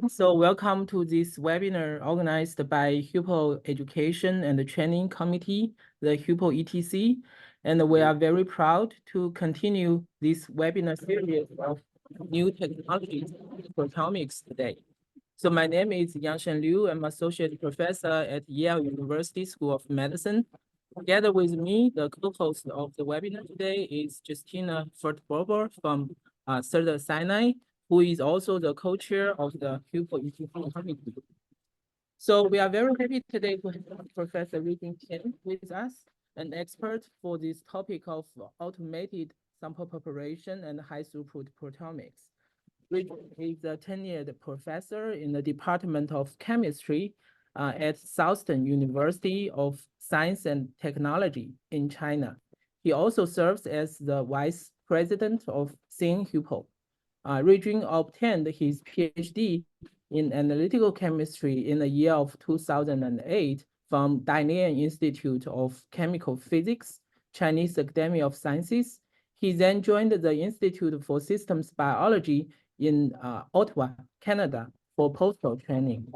So welcome to this webinar organized by HUPO Education and Training Committee, the HUPO ETC. And we are very proud to continue this webinar series of new technologies for proteomics today. So my name is Yangshen Liu. I'm associate professor at Yale University School of Medicine. Together with me, the co-host of the webinar today is Justina Furtbober from Sinai, who is also the co-chair of the HUPO ETC committee. So we are very happy today to have Professor Rijing Chen with us, an expert for this topic of automated sample preparation and high throughput proteomics. Rijing is a tenured professor in the Department of Chemistry at Southern University of Science and Technology in China. He also serves as the vice president of HUPO. Rijing obtained his PhD in analytical chemistry in the year of 2008 from Dalian Institute of Chemical Physics, Chinese Academy of Sciences. He then joined the Institute for Systems Biology in Ottawa, Canada, for postdoc training.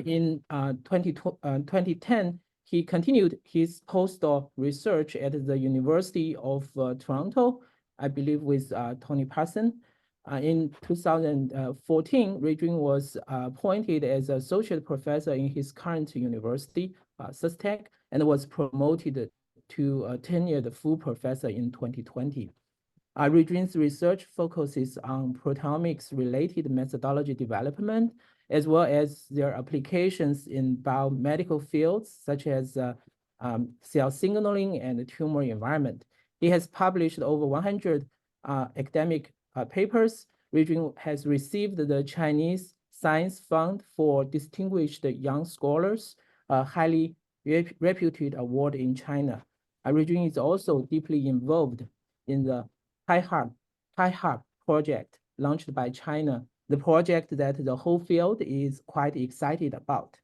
In 2010, he continued his postdoc research at the University of Toronto, I believe with Tony Parson. In 2014, Rijing was appointed as associate professor in his current university, SUSTEC, and was promoted to a tenured full professor in 2020. Rijing's research focuses on proteomics-related methodology development, as well as their applications in biomedical fields, such as cell signaling and tumor environment. He has published over 100 academic papers. Rijing has received the Chinese Science Fund for Distinguished Young Scholars, a highly reputed award in China. Rijing is also deeply involved in the HUPO project launched by China, the project that the whole field is quite excited about.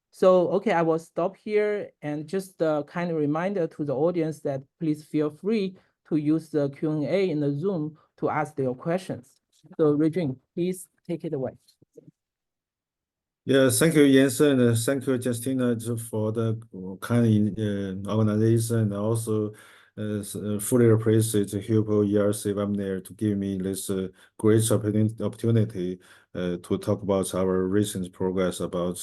So, okay, I will stop here and just a kind of reminder to the audience that please feel free to use the Q&A in the Zoom to ask your questions. So, Rijing, please take it away. Yeah, thank you, Jensen. Thank you, Justina, for the kind organization, and also fully appreciate HUPO ERC webinar to give me this great opportunity to talk about our recent progress about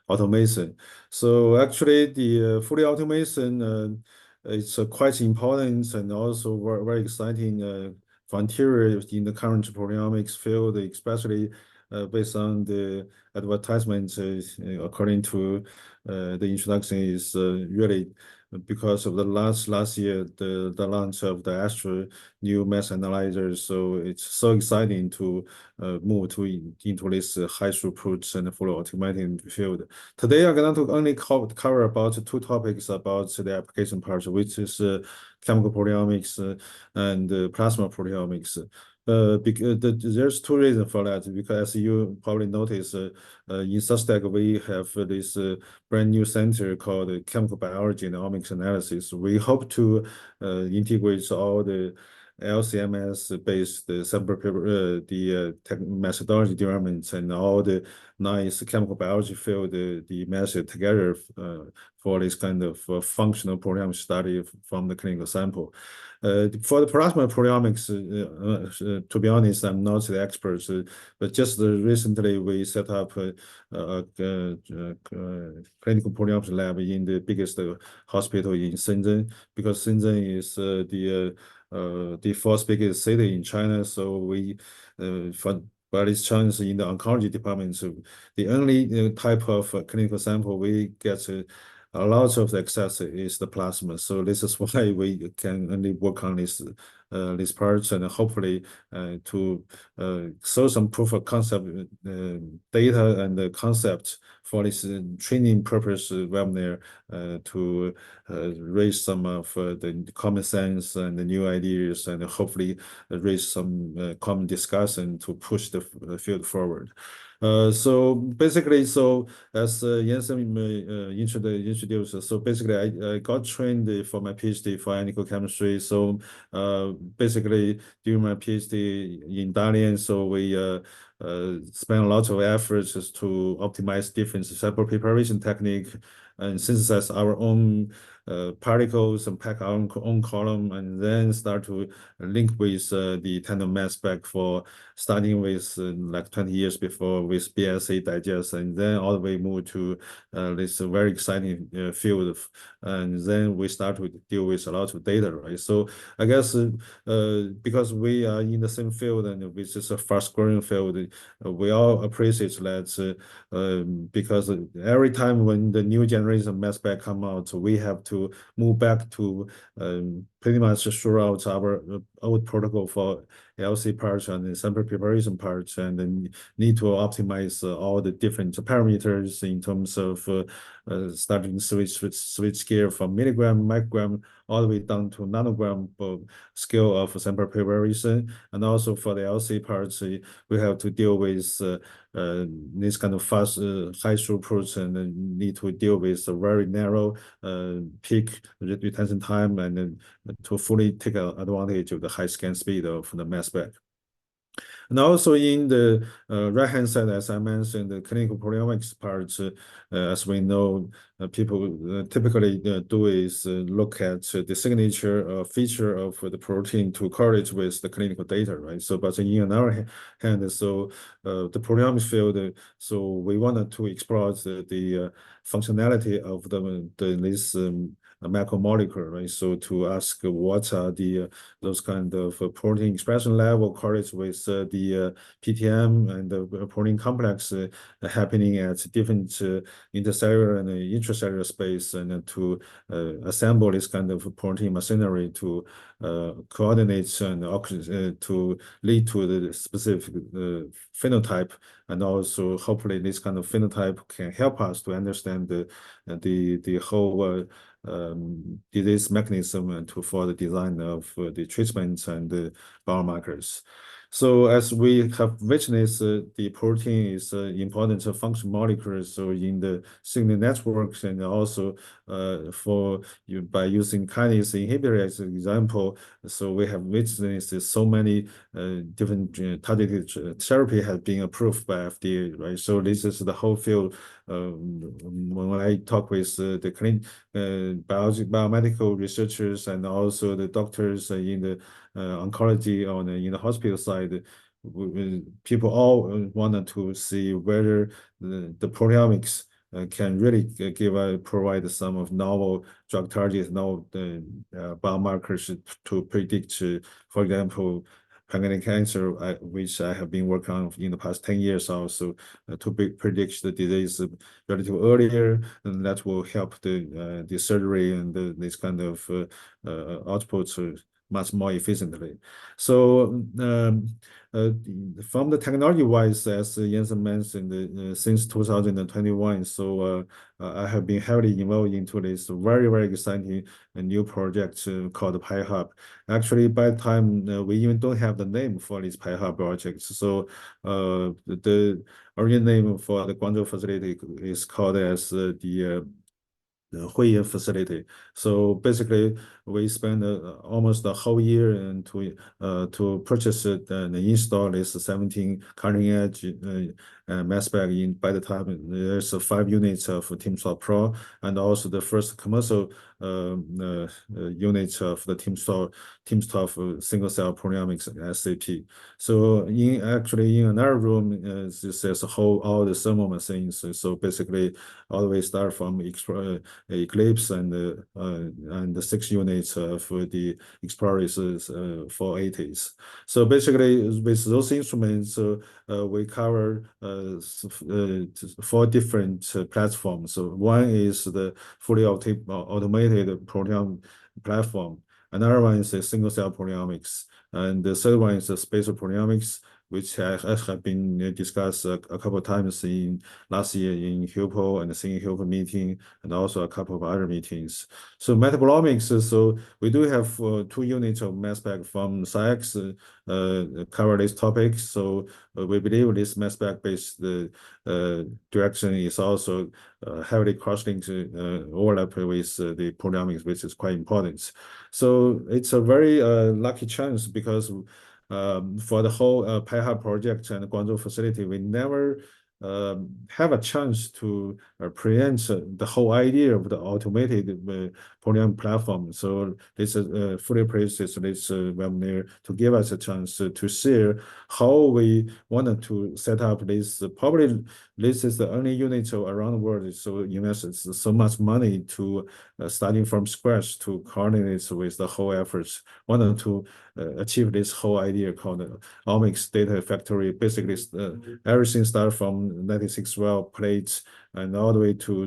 automation. So actually, the fully automation it's quite important and also very exciting frontier in the current proteomics field, especially based on the advertisement, according to the introduction, is really because of the last year, the launch of the Astral new mass analyzer. So it's so exciting to move into this high throughput and fully automated field. Today, I'm going to only cover about two topics about the application part, which is chemical proteomics and plasma proteomics. Because there's two reasons for that. Because as you probably noticed, in SUSTEC we have this brand new center called Chemical Biology and Omics Analysis. We hope to integrate all the LCMS-based sample paper, the methodology developments, and all the nice chemical biology field, the method together for this kind of functional proteomics study from the clinical sample. For the plasma proteomics, to be honest, I'm not the expert, but just recently we set up a clinical proteomics lab in the biggest hospital in Shenzhen, because Shenzhen is the fourth biggest city in China. So we, but it's chance in the oncology department. So the only type of clinical sample we get a lot of the access is the plasma. So this is why we can only work on this parts, and hopefully to show some proof of concept data and the concept for this training purpose webinar to raise some of the common sense and the new ideas, and hopefully raise some common discussion to push the field forward. So basically, so as Jensen introduced, so basically I got trained for my PhD for analytical chemistry. So basically during my PhD in Dalian, so we spend a lot of efforts to optimize different sample preparation technique and synthesize our own particles and pack our own column, and then start to link with the tandem mass spec for starting with like 20 years before with BSA digest, and then all the way move to this very exciting field. And then we start to deal with a lot of data, right? So I guess because we are in the same field and which is a fast growing field, we all appreciate that because every time when the new generation mass spec come out, we have to move back to pretty much sure out our old protocol for LC parts and the sample preparation parts, and then need to optimize all the different parameters in terms of starting switch scale from milligram, microgram, all the way down to nanogram scale of sample preparation. And also for the LC parts, we have to deal with this kind of fast, high throughput, and need to deal with a very narrow peak retention time, and then to fully take advantage of the high scan speed of the mass spec. And also in the right-hand side, as I mentioned, the clinical proteomics parts, as we know, people typically do is look at the signature feature of the protein to correlate with the clinical data, right? So, but in another hand, so the proteomics field, so we wanted to explore the functionality of this macromolecule, right? So to ask what are those kind of protein expression level correlates with the PTM and the protein complex happening at different intercellular and intracellular space, and to assemble this kind of protein machinery to coordinate and to lead to the specific phenotype, and also hopefully this kind of phenotype can help us to understand the whole disease mechanism and for the design of the treatments and the biomarkers. So as we have witnessed, the protein is important function molecule. So in the signal networks, and also by using kinase inhibitor as an example, so we have witnessed so many different targeted therapy has been approved by FDA, right? So this is the whole field. When I talk with the biomedical researchers and also the doctors in the oncology or in the hospital side, people all wanted to see whether the proteomics can really provide some of novel drug targets, novel biomarkers to predict, for example, pancreatic cancer, which I have been working on in the past 10 years also, to predict the disease relatively earlier, and that will help the surgery and this kind of outputs much more efficiently. So from the technology-wise, as Jensen mentioned, since 2021, so I have been heavily involved into this very, very exciting new project called PiHub. Actually, by the time we even don't have the name for this PiHub project. So the original name for the Guangzhou facility is called as the Huiyin facility. So basically, we spent almost a whole year and to purchase it and install this 17 cutting edge mass spec. By the time there's 5 units of timsTOF Pro, and also the first commercial units of the timsTOF single cell proteomics SCP. So actually in another room, this is all the thermal machines. So basically, all the way start from Eclipse and the 6 units of the Exploris 480s. So basically, with those instruments, we cover 4 different platforms. So one is the fully automated proteome platform. Another one is a single cell proteomics, and the third one is the spatial proteomics, which have been discussed a couple of times in last year in HUPO and the same HUPO meeting, and also a couple of other meetings. So metabolomics, so we do have 2 units of mass spec from SciEx cover these topics. So we believe this mass spec based direction is also heavily cross-linked overlap with the proteomics, which is quite important. So it's a very lucky chance because for the whole Pi-hub project and Guangzhou facility, we never have a chance to present the whole idea of the automated proteomic platform. So this is fully appreciate this webinar to give us a chance to share how we wanted to set up this. Probably this is the only unit around the world, so invested so much money to starting from scratch to coordinate with the whole efforts. Wanted to achieve this whole idea called omics data factory. Basically, everything starts from 96 well plates and all the way to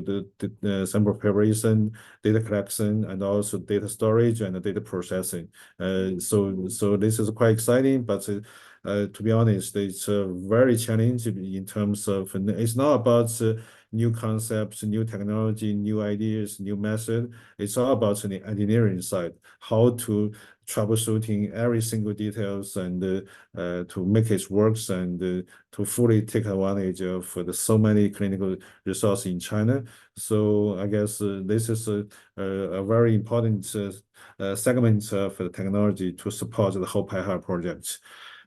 the sample preparation, data collection, and also data storage and data processing. So this is quite exciting, but to be honest, it's very challenging in terms of, it's not about new concepts, new technology, new ideas, new method. It's all about the engineering side, how to troubleshooting every single details and to make it works and to fully take advantage of the so many clinical resources in China. So I guess this is a very important segment of the technology to support the whole Pi-hub project.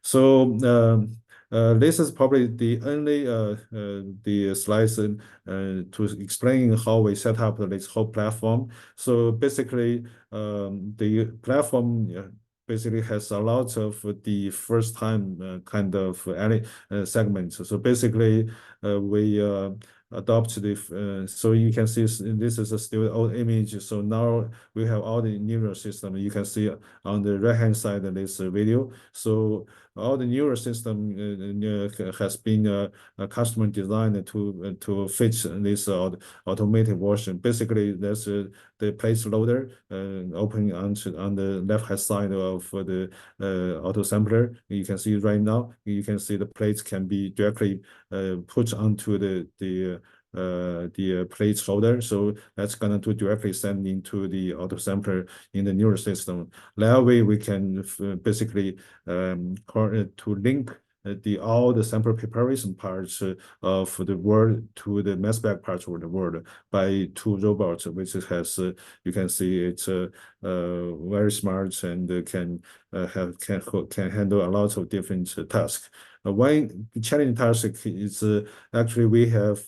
So this is probably the only the slides to explain how we set up this whole platform. So basically, the platform basically has a lot of the first time kind of segments. So basically, we adopt the so you can see this is a still old image. So now we have all the neural system. You can see on the right hand side of this video. So all the neural system has been customer designed to fit this automated version. Basically, there's the place loader open on the left hand side of the auto sampler. You can see right now. You can see the plates can be directly put onto the placeholder. So that's gonna to directly send into the auto sampler in the neural system. That way we can basically to link all the sample preparation parts of the world to the mass spec parts of the world by two robots, which has you can see it's very smart and can handle a lot of different tasks. One challenging task is actually we have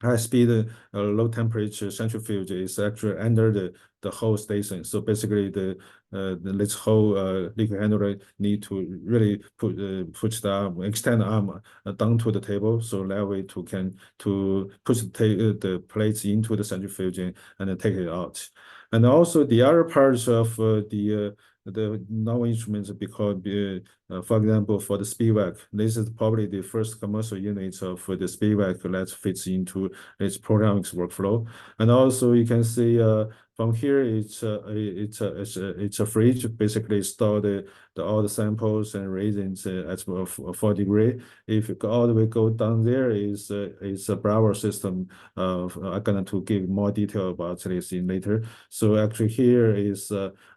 high speed, low temperature centrifuge is actually under the whole station. So basically, this whole liquid handler need to really push the arm, extend the arm down to the table, so that way to push the plates into the centrifuge and then take it out. And also the other parts of the novel instruments, because for example, for the SPEVAC, this is probably the first commercial unit of the SPEVAC that fits into its proteomics workflow. And also you can see from here, it's a fridge, basically store all the samples and reagents at 4 degree. If you go all the way down there is a Bravo system. I'm gonna to give more detail about this in later. So actually here is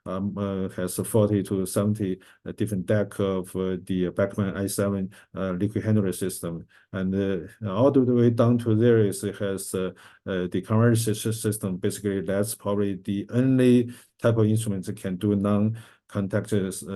has a 40 to 70 different deck of the Beckman i7 liquid handler system, and all the way down to there is it has the conversion system. Basically, that's probably the only type of instrument that can do non-contact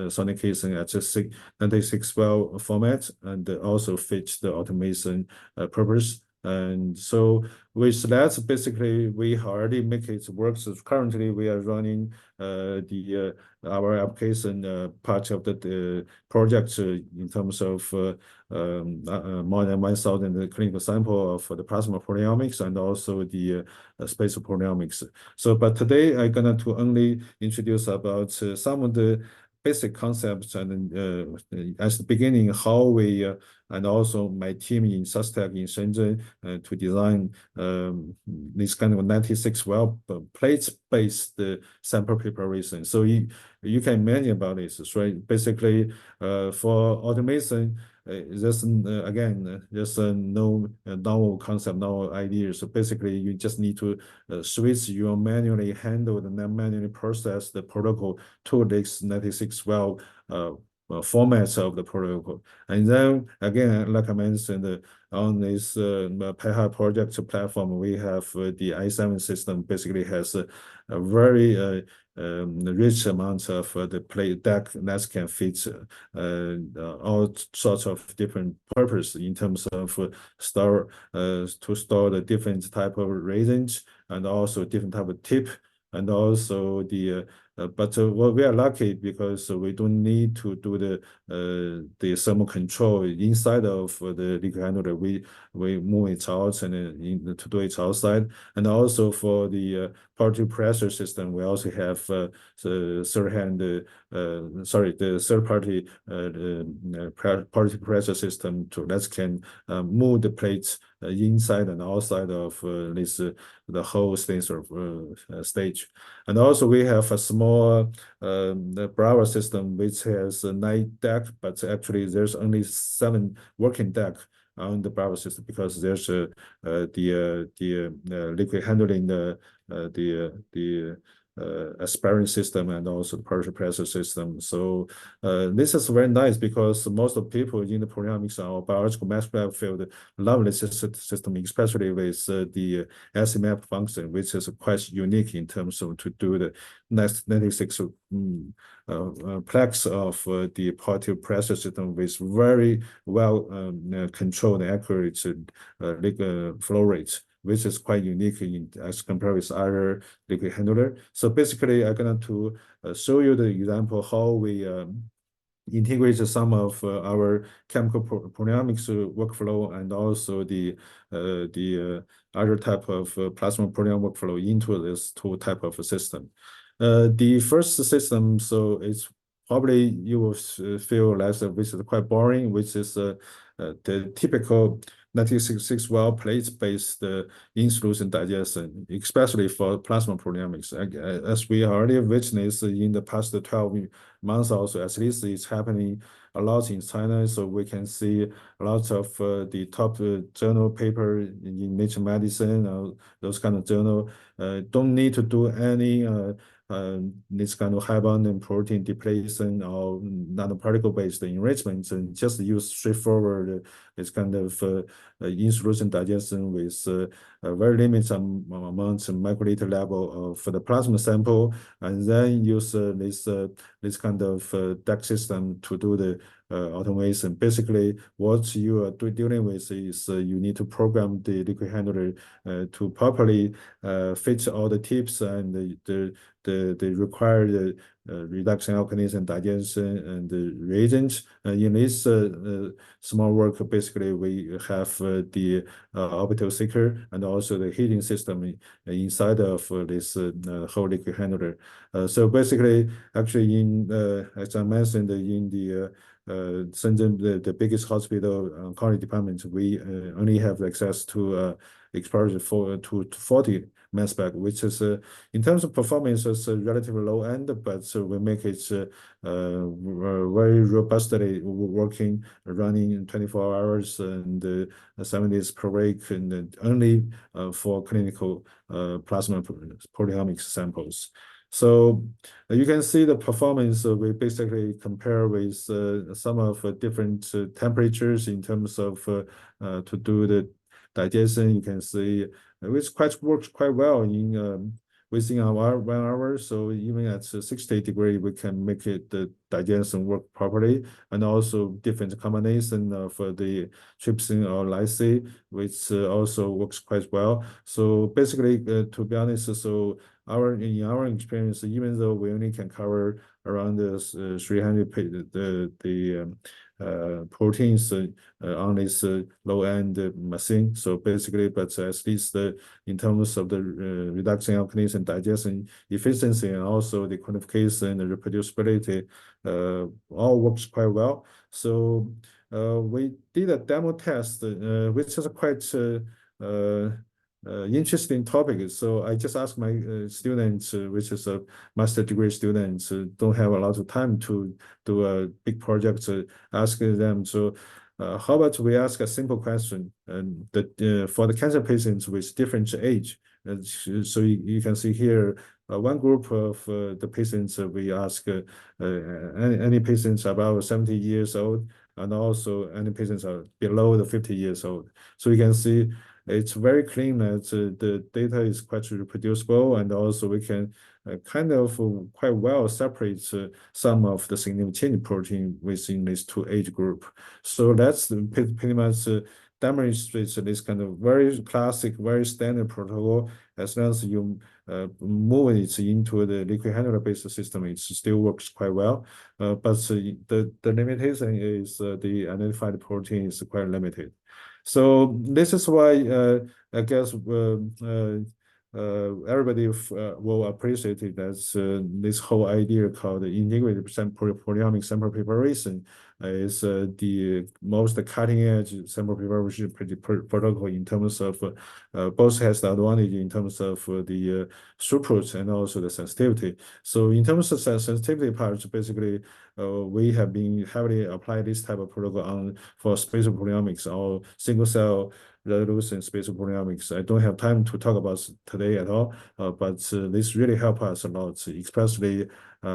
sonic casing at the 96 well format, and also fits the automation purpose. And so with that, basically, we already make it work. So currently, we are running our application part of the project in terms of more than 1,000 clinical sample for the plasma proteomics and also the spatial proteomics. So, but today I'm gonna to only introduce about some of the basic concepts and at the beginning how we and also my team in Sustech in Shenzhen to design this kind of 96 well plates-based sample preparation. So you can imagine about this, right? Basically, for automation, there's again there's no novel concept, novel idea. So basically, you just need to switch your manually handled and then manually process the protocol to this 96 well formats of the protocol. And then again, like I mentioned, on this Pi-hub project platform, we have the i7 system basically has a very rich amount of the play deck that can fit all sorts of different purpose in terms of store to store the different type of reagents and also different type of tip and also but well, we are lucky because we don't need to do the thermal control inside of the liquid handler. We move it out and to do it outside. And also for the party pressure system, we also have the third party party pressure system that can move the plates inside and outside of the whole stage stage. And also we have a small Bravo system which has a 9 deck, but actually there's only 7 working deck on the Bravo system because there's the liquid handling the aspirin system and also the partial pressure system. So this is very nice because most of people in the proteomics or biological mass spec field love this system, especially with the SMAP function, which is quite unique in terms of to do the 96 plex of the partial pressure system with very well controlled and accurate flow rates, which is quite unique as compared with other liquid handler. So basically, I'm going to show you the example how we integrate some of our chemical proteomics workflow and also the other type of plasma proteome workflow into this two type of system. The first system, so it's probably you will feel less, which is quite boring, which is the typical 96 well plate-based in-solution digestion, especially for plasma proteomics. As we already witnessed in the past 12 months also, at least it's happening a lot in China. So we can see a lot of the top journal paper in Nature Medicine, those kind of journal, don't need to do any this kind of high bonding protein depletion or nanoparticle-based enrichments and just use straightforward this kind of in-solution digestion with a very limited amount of microliter level for the plasma sample, and then use this kind of DAC system to do the automation. Basically, what you are dealing with is you need to program the liquid handler to properly fit all the tips and the required reduction alkanes and digestion and the reagents. In this small work, basically we have the orbital seeker and also the heating system inside of this whole liquid handler. So basically, actually, as I mentioned, in the Shenzhen, the biggest hospital oncology department, we only have access to exposure to 40 mass spec, which is in terms of performance, it's relatively low end, but we make it very robustly working, running 24 hours and 7 days per week, and only for clinical plasma proteomics samples. So you can see the performance. We basically compare with some of different temperatures in terms of to do the digestion. You can see which works quite well in within our 1 hour. So even at 60 degrees, we can make it the digestion work properly, and also different combination of the trypsin or lysine, which also works quite well. So basically, to be honest, so in our experience, even though we only can cover around the 300 proteins on this low-end machine. So basically, but at least in terms of the reduction alkanes and digestion efficiency and also the quantification and the reproducibility, all works quite well. So we did a demo test, which is quite interesting topic. So I just asked my students, which is a master degree students, don't have a lot of time to do a big project, ask them. So how about we ask a simple question that for the cancer patients with different age. So you can see here one group of the patients we ask any patients about 70 years old, and also any patients are below the 50 years old. So you can see it's very clean. The data is quite reproducible, and also we can kind of quite well separate some of the significant change protein within these two age group. So that's pretty much demonstrates this kind of very classic, very standard protocol. As long as you move it into the liquid handler-based system, it still works quite well. But the limitation is the identified protein is quite limited. So this is why I guess everybody will appreciate it as this whole idea called integrated proteomic sample preparation is the most cutting edge sample preparation protocol in terms of both has the advantage in terms of the throughput and also the sensitivity. So in terms of sensitivity parts, basically we have been heavily applied this type of protocol for spatial proteomics or single cell resolution spatial proteomics. I don't have time to talk about today at all, but this really help us a lot, especially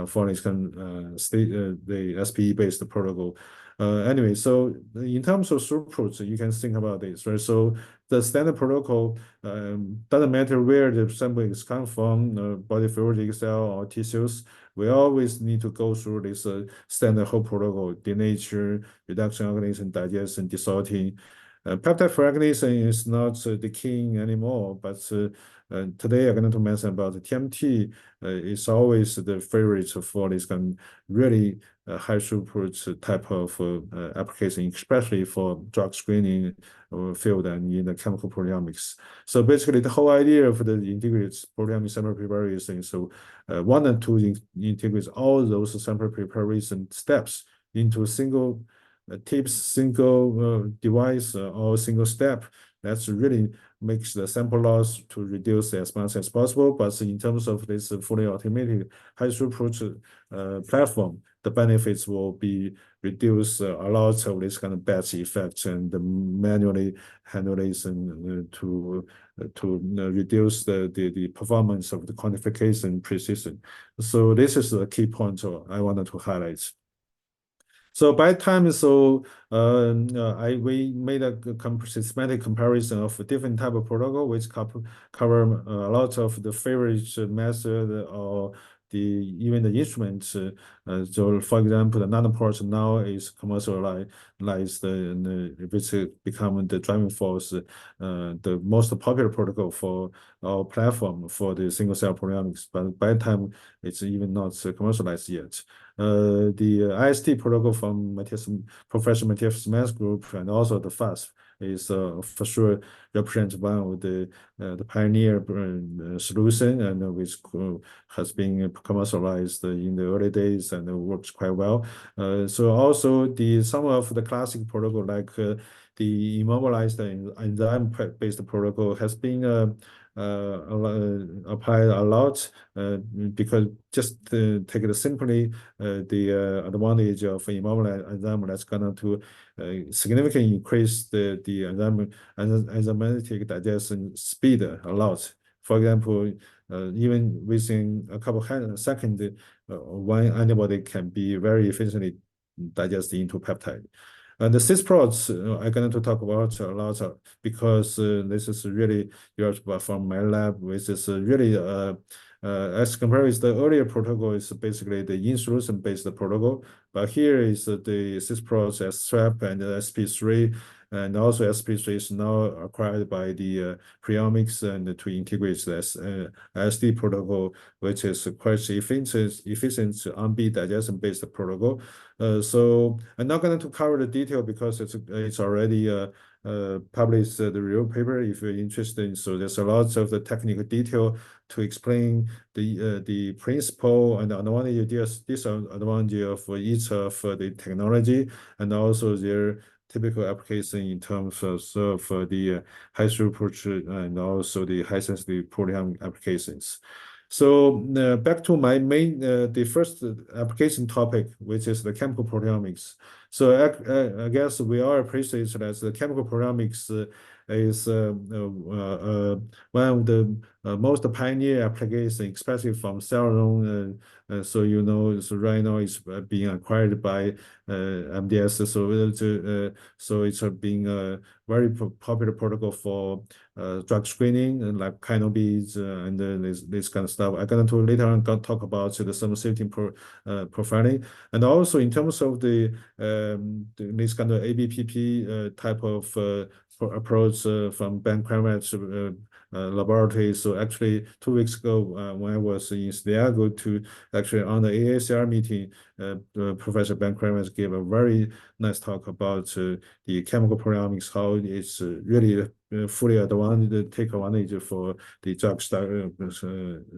for this the SPE-based protocol. Anyway, so in terms of throughput, you can think about this, right? So the standard protocol doesn't matter where the sample is come from, body fluid cell or tissues. We always need to go through this standard whole protocol: denature, reduction, organization, digestion, desorting. Peptide fragmentation is not decaying anymore, but today I'm going to mention about the TMT is always the favorite for this kind of really high throughput type of application, especially for drug screening field and in the chemical proteomics. So basically, the whole idea of the integrated proteomic sample preparation, so one and two integrates all those sample preparation steps into single tips, single device or single step. That's really makes the sample loss to reduce as much as possible. But in terms of this fully automated high throughput platform, the benefits will be reduce a lot of this kind of batch effects and manually handle this and to reduce the performance of the quantification precision. So this is the key point I wanted to highlight. So by time, we made a systematic comparison of different type of protocol, which cover a lot of the favorite method or even the instruments. So for example, the nanopore now is commercialized, which become the driving force, the most popular protocol for our platform for the single cell proteomics. But by the time it's even not commercialized yet. The IST protocol from Professor Matthias Smith's group and also the FAST is for sure represents one of the pioneer solution and which has been commercialized in the early days and works quite well. So also some of the classic protocol like the immobilized enzyme-based protocol has been applied a lot because just take it simply the advantage of immobilized enzyme that's going to significantly increase the enzymatic digestion speed a lot. For example, even within a couple of seconds, one antibody can be very efficiently digested into peptide. And the cis-prots I'm going to talk about a lot because this is really yours from my lab, which is really as compared with the earlier protocol, is basically the in-solution based protocol. But here is the cis-prots as SWAP and SP3, and also SP3 is now acquired by the proteomics and to integrate this SD protocol, which is quite efficient on-B digestion-based protocol. So I'm not going to cover the detail because it's already published the real paper if you're interested. So there's a lot of the technical detail to explain the principle and the advantage, disadvantage of each of the technology and also their typical application in terms of the high throughput and also the high sensitivity proteomic applications. So back to my main, the first application topic, which is the chemical proteomics. So I guess we all appreciate that the chemical proteomics is one of the most pioneer applications, especially from cell-alone. So so right now it's being acquired by MDS. So it's being a very popular protocol for drug screening and like kinase and this kind of stuff. I'm going to later on talk about the thermal safety profiling, and also in terms of this kind of ABPP type of approach from Ben Kramet's laboratory. So actually 2 weeks ago, when I was in Santiago to actually on the AACR meeting, Professor Ben Kramet gave a very nice talk about the chemical proteomics, how it's really fully take advantage for the drug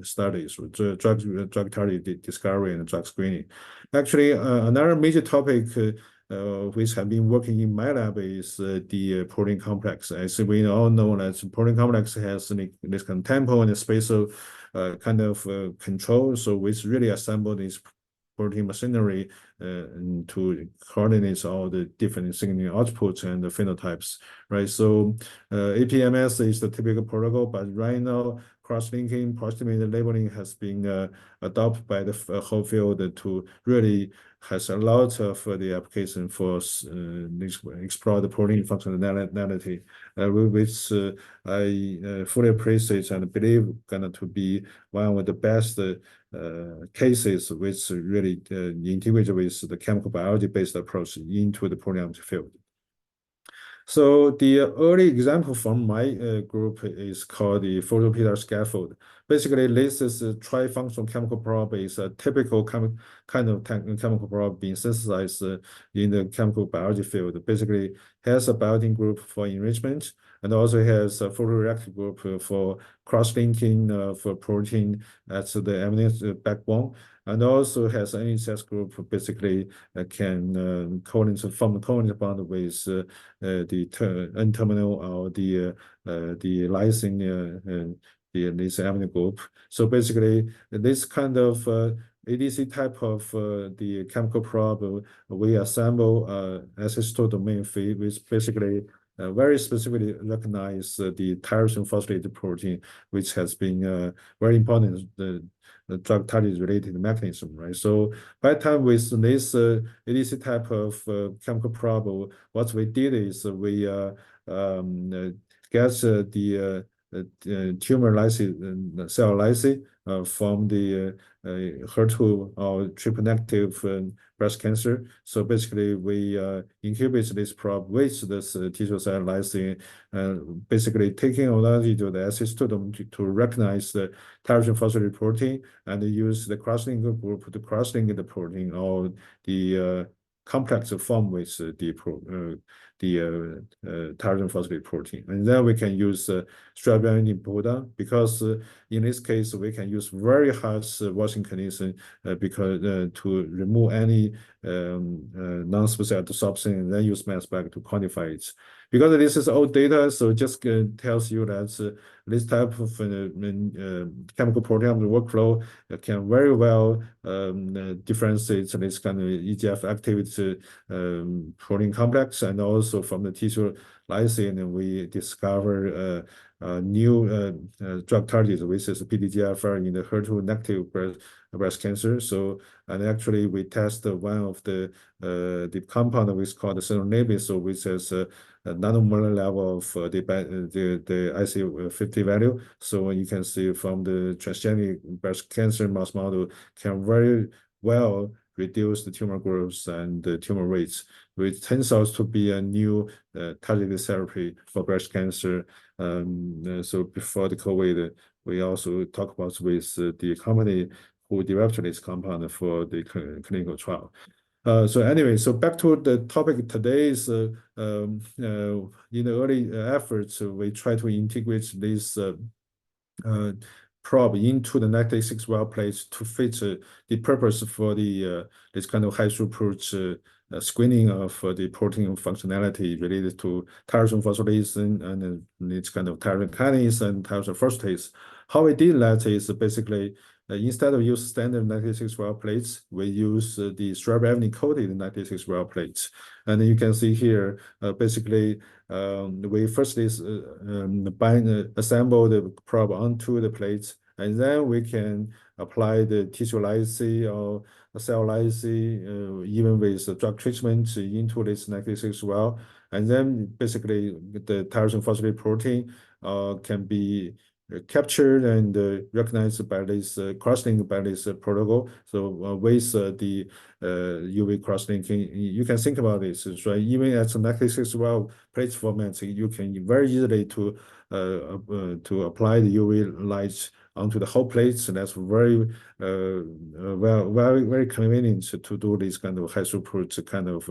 studies, drug target discovery and drug screening. Actually, another major topic which have been working in my lab is the protein complex. As we all know, that protein complex has this kind of temporal and spatial kind of control, so which really assemble this protein machinery to coordinate all the different signaling outputs and the phenotypes, right? So APMS is the typical protocol, but right now cross-linking, proximity labeling has been adopted by the whole field to really has a lot of the application for explore the protein functionality, which I fully appreciate and believe going to be one of the best cases which really integrate with the chemical biology-based approach into the proteomics field. So the early example from my group is called the photorepeater scaffold. Basically, this is a trifunctional chemical probe. Is a typical kind of chemical probe being synthesized in the chemical biology field. Basically, has a binding group for enrichment and also has a photoreactive group for cross-linking for protein at the amino backbone, and also has an NHS group basically can form a covalent bond with the N-terminal or the lysine this amino group. So basically, this kind of ADC type of the chemical probe, we assemble ancestral domain feed, which basically very specifically recognize the tyrosine phosphate protein, which has been very important the drug target related mechanism, right? So by the time with this ADC type of chemical probe, what we did is we get the tumor lysis, cell lysis from the HER2 or triple negative breast cancer. So basically, we incubate this probe with this tissue cell lysis, basically taking advantage of the acid to recognize the tyrosine phosphate protein and use the cross-link group to cross-link the protein or the complex form with the tyrosine phosphate protein. And then we can use strap-binding inhibitor because in this case, we can use very harsh washing condition because to remove any non-specific adsorption and then use mass spec to quantify it. Because this is old data, so it just tells you that this type of chemical proteomics workflow can very well differentiate this kind of EGF activity protein complex, and also from the tissue lysine, we discover new drug targets, which is PDGFR in the HER2 negative breast cancer. So, and actually we test one of the compound which is called the sonelabin, so which has a nanomolar level of the IC50 value. So you can see from the transgenic breast cancer mouse model can very well reduce the tumor growth and the tumor rates, which turns out to be a new targeted therapy for breast cancer. So before the COVID, we also talked about with the company who developed this compound for the clinical trial. So anyway, so back to the topic today is in the early efforts, we try to integrate this probe into the Net86 well plate to fit the purpose for the this kind of high throughput screening of the protein functionality related to tyrosine phosphorylation and this kind of tyrosine kinase and tyrosine phosphatase. How we did that is basically instead of use standard 96 well plates, we use the strawberry coated 96 well plates. And you can see here, basically, we firstly assemble the probe onto the plates, and then we can apply the tissue lysate or cell lysate, even with drug treatment into this 96 well. And then basically the tyrosine phosphate protein can be captured and recognized by this cross-link by this protocol. So with the UV cross-linking, you can think about this, right? Even at 96 well plate formats, you can very easily to apply the UV light onto the whole plates. And that's very very convenient to do this kind of high throughput kind of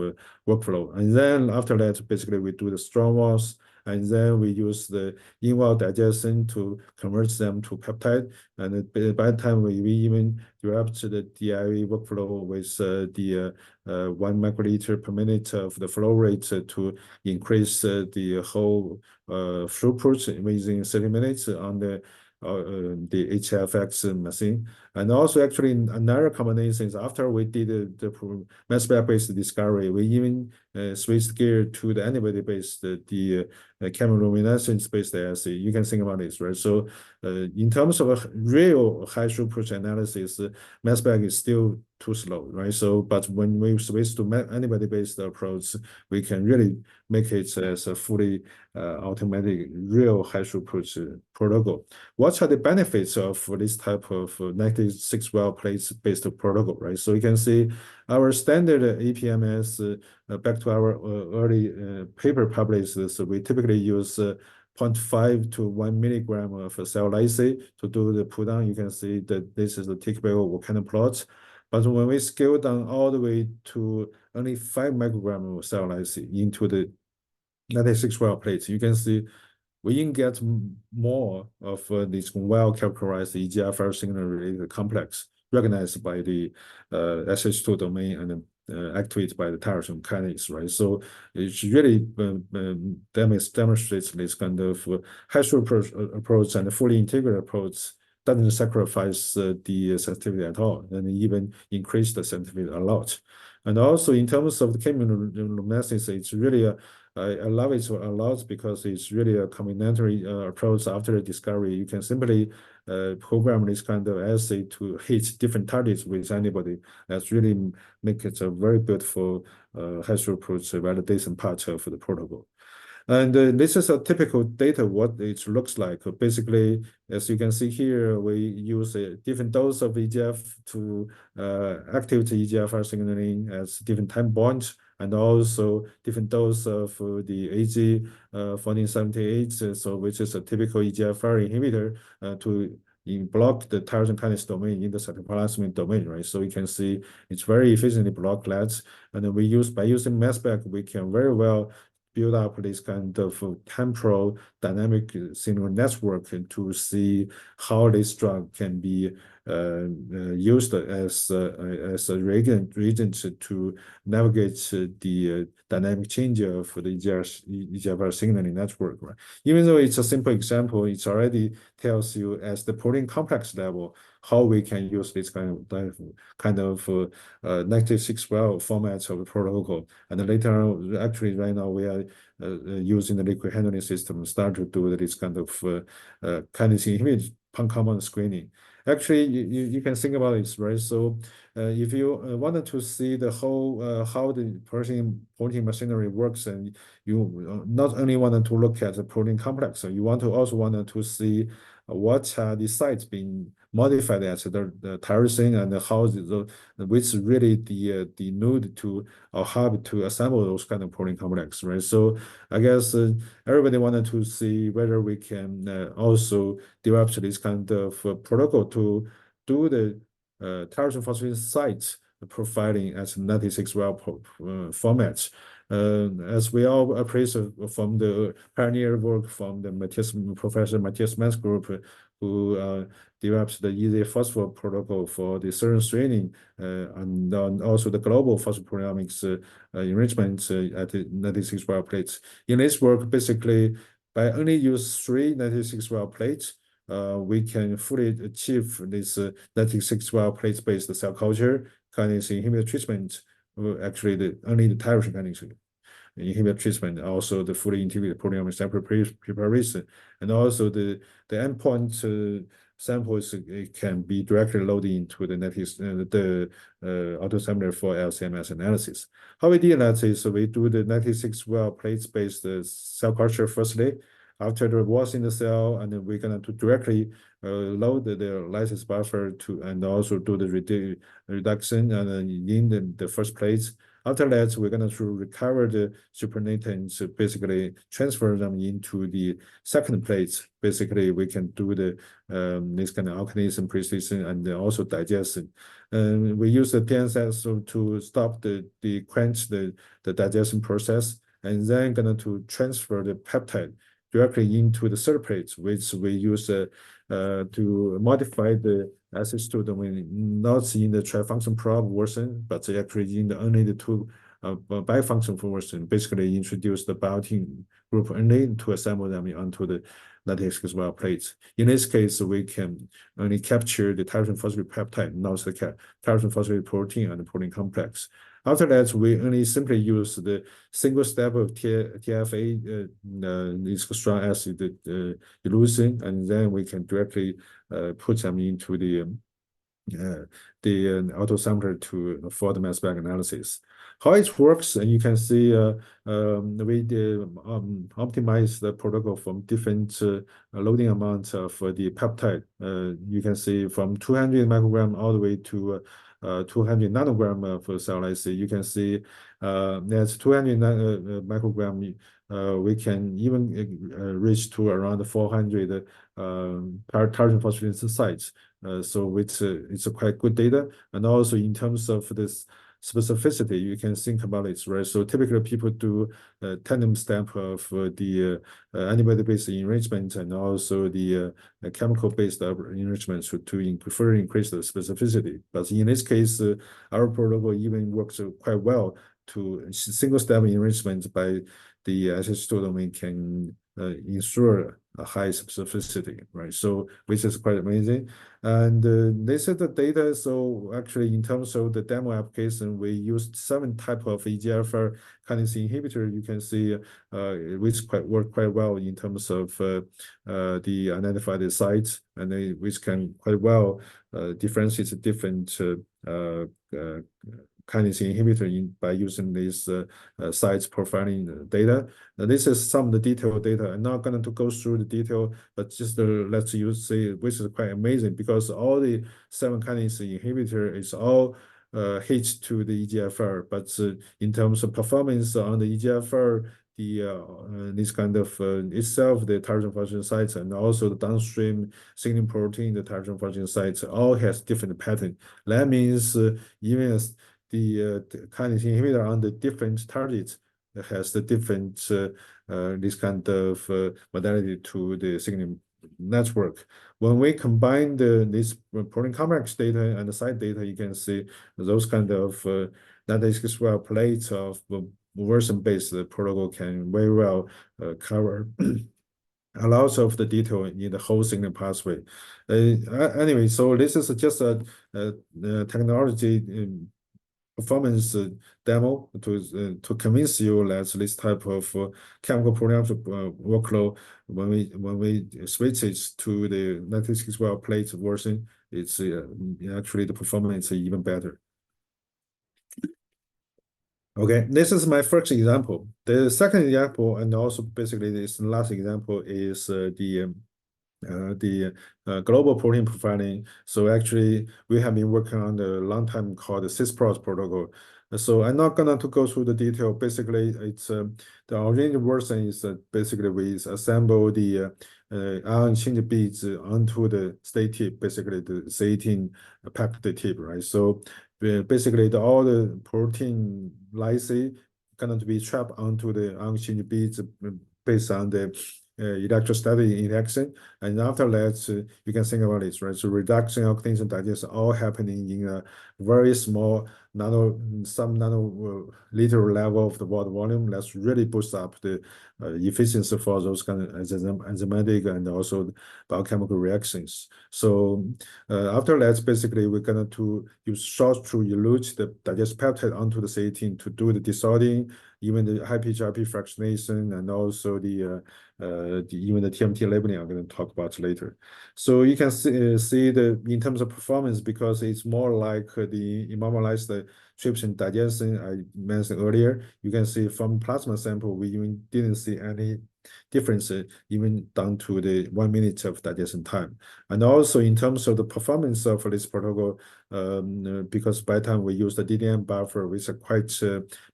workflow. And then after that, basically we do the strong walls, and then we use the in-well digestion to convert them to peptide. And by the time we even developed the DIV workflow with the 1 microliter per minute of the flow rate to increase the whole throughput within 30 minutes on the HFX machine. And also actually another combination is after we did the mass spec-based discovery, we even switched gear to the antibody-based, the chemiluminescence-based assay. You can think about this, right? So in terms of a real high throughput analysis, mass spec is still too slow, right? So, but when we switch to antibody-based approach, we can really make it as a fully automatic, real high throughput protocol. What are the benefits of this type of 96 well plates based protocol, right? So you can see our standard APMS, back to our early paper published, so we typically use 0.5 to 1 milligram of cell lysate to do the pull down. You can see that this is the typical kind of plot. But when we scale down all the way to only 5 microgram of cell lysate into the 96 well plates, you can see we can get more of this well-characterized EGFR signal-related complex recognized by the SH2 domain and activated by the tyrosine kinase, right? So it really demonstrates this kind of high throughput approach and fully integrated approach doesn't sacrifice the sensitivity at all, and even increase the sensitivity a lot. And also in terms of the chemiluminescence, it's really I love it a lot because it's really a complementary approach after the discovery. You can simply program this kind of assay to hit different targets with antibody. That's really make it a very beautiful high throughput validation part of the protocol. And this is a typical data, what it looks like. Basically, as you can see here, we use a different dose of EGF to activate EGFR signaling at different time points, and also different dose of the AG 1478, so which is a typical EGFR inhibitor to block the tyrosine kinase domain in the cytoplasmic domain, right? So you can see it's very efficiently block that. And then by using mass spec, we can very well build up this kind of temporal dynamic signal network to see how this drug can be used as a reagent to navigate the dynamic change of the EGFR signaling network, right? Even though it's a simple example, it already tells you as the protein complex level how we can use this kind of 96 well formats of the protocol. And later on, actually right now we are using the liquid handling system start to do this kind of kinase inhibit concomitant screening. Actually, you can think about this, right? So if you wanted to see the whole how the protein machinery works, and you not only wanted to look at the protein complex, so you also wanted to see what are the sites being modified at the tyrosine, and how which is really the node to or hub to assemble those kind of protein complex, right? So I guess everybody wanted to see whether we can also develop this kind of protocol to do the tyrosine phosphate site profiling as 96 well formats. As we all appreciate from the pioneer work from the Professor Matthias Mann's group, who develops the easy phosphor protocol for the serum screening, and also the global phosphoproteomics enrichment at the 96 well plates. In this work, basically, by only use 3 96 well plates, we can fully achieve this 96-well plate-based cell culture kinase inhibitor treatment. Actually, only the tyrosine kinase inhibitor treatment, also the fully integrated proteomics sample preparation, and also the endpoint samples can be directly loaded into the autosampler for LCMS analysis. How we did that is we do the 96-well plates-based cell culture firstly. After the was in the cell, and then we're gonna to directly load the lysis buffer to and also do the reduction and in the first plates. After that, we're going to recover the supernatant, basically transfer them into the second plates. Basically, we can do the this kind of alkanism precision and also digestion. We use the PNSS to stop the quench the digestion process, and then going to transfer the peptide directly into the third plate, which we use to modify the acid domain, not in the trifunction probe version, but actually in the only the two bifunction version, basically introduce the biotin group only to assemble them onto the lattice-well plates. In this case, we can only capture the tyrosine phosphate peptide, not the tyrosine phosphate protein and the protein complex. After that, we only simply use the single step of TFA, this strong acid elution, and then we can directly put them into the autosampler for the mass spec analysis. How it works, and you can see we optimize the protocol from different loading amounts of the peptide. You can see from 200 microgram all the way to 200 nanogram for cell lysis. You can see that's 200 microgram. We can even reach to around 400 tyrosine phosphorylation sites. So it's a quite good data. And also in terms of this specificity, you can think about it, right? So typically people do a tandem step of the antibody-based enrichment and also the chemical-based enrichment to further increase the specificity. But in this case, our protocol even works quite well to single-step enrichment by the SH2 domain can ensure a high specificity, right? So which is quite amazing. And this is the data. So actually, in terms of the demo application, we used 7 type of EGFR kinase inhibitor. You can see which work quite well in terms of the identified sites, and which can quite well differentiate different kinase inhibitor by using these sites profiling data. Now, this is some of the detailed data. I'm not going to go through the detail, but just let you see, which is quite amazing because all the 7 kinase inhibitor is all hit to the EGFR, but in terms of performance on the EGFR, this kind of itself, the tyrosine phosphate sites, and also the downstream signaling protein, the tyrosine phosphate sites, all has different pattern. That means even as the kinase inhibitor on the different targets has the different this kind of modality to the signaling network. When we combine this protein complex data and the site data, you can see those kind of lattice-well plates of version-based protocol can very well cover a lot of the detail in the whole signaling pathway. Anyway, so this is just a technology performance demo to convince you that this type of chemical proteomics workflow, when we switch it to the lattice-well plate version, it's actually the performance is even better. Okay, this is my first example. The second example, and also basically this last example, is the global protein profiling. So actually, we have been working on a long time called the CISPROS protocol. So I'm not gonna to go through the detail. Basically, it's the original version is basically we assemble the ion change beads onto the state tip, basically the C18 packed tip, right? So basically, all the protein lysis going to be trapped onto the ion change beads based on the electrostatic interaction. And after that, you can think about it, right? So reduction, oxidation, digestion, all happening in a very small some liter level of the water volume. That's really boost up the efficiency for those kind of enzymatic and also biochemical reactions. So after that, basically, we're going to use short to elute the digested peptide onto the C18 to do the desorting, even the high PHRP fractionation, and also even the TMT labeling I'm going to talk about later. So you can see in terms of performance, because it's more like the immobilized trypsin digestion I mentioned earlier. You can see from plasma sample, we even didn't see any difference, even down to the 1 minute of digestion time. And also in terms of the performance of this protocol, because by the time we use the DDM buffer with a quite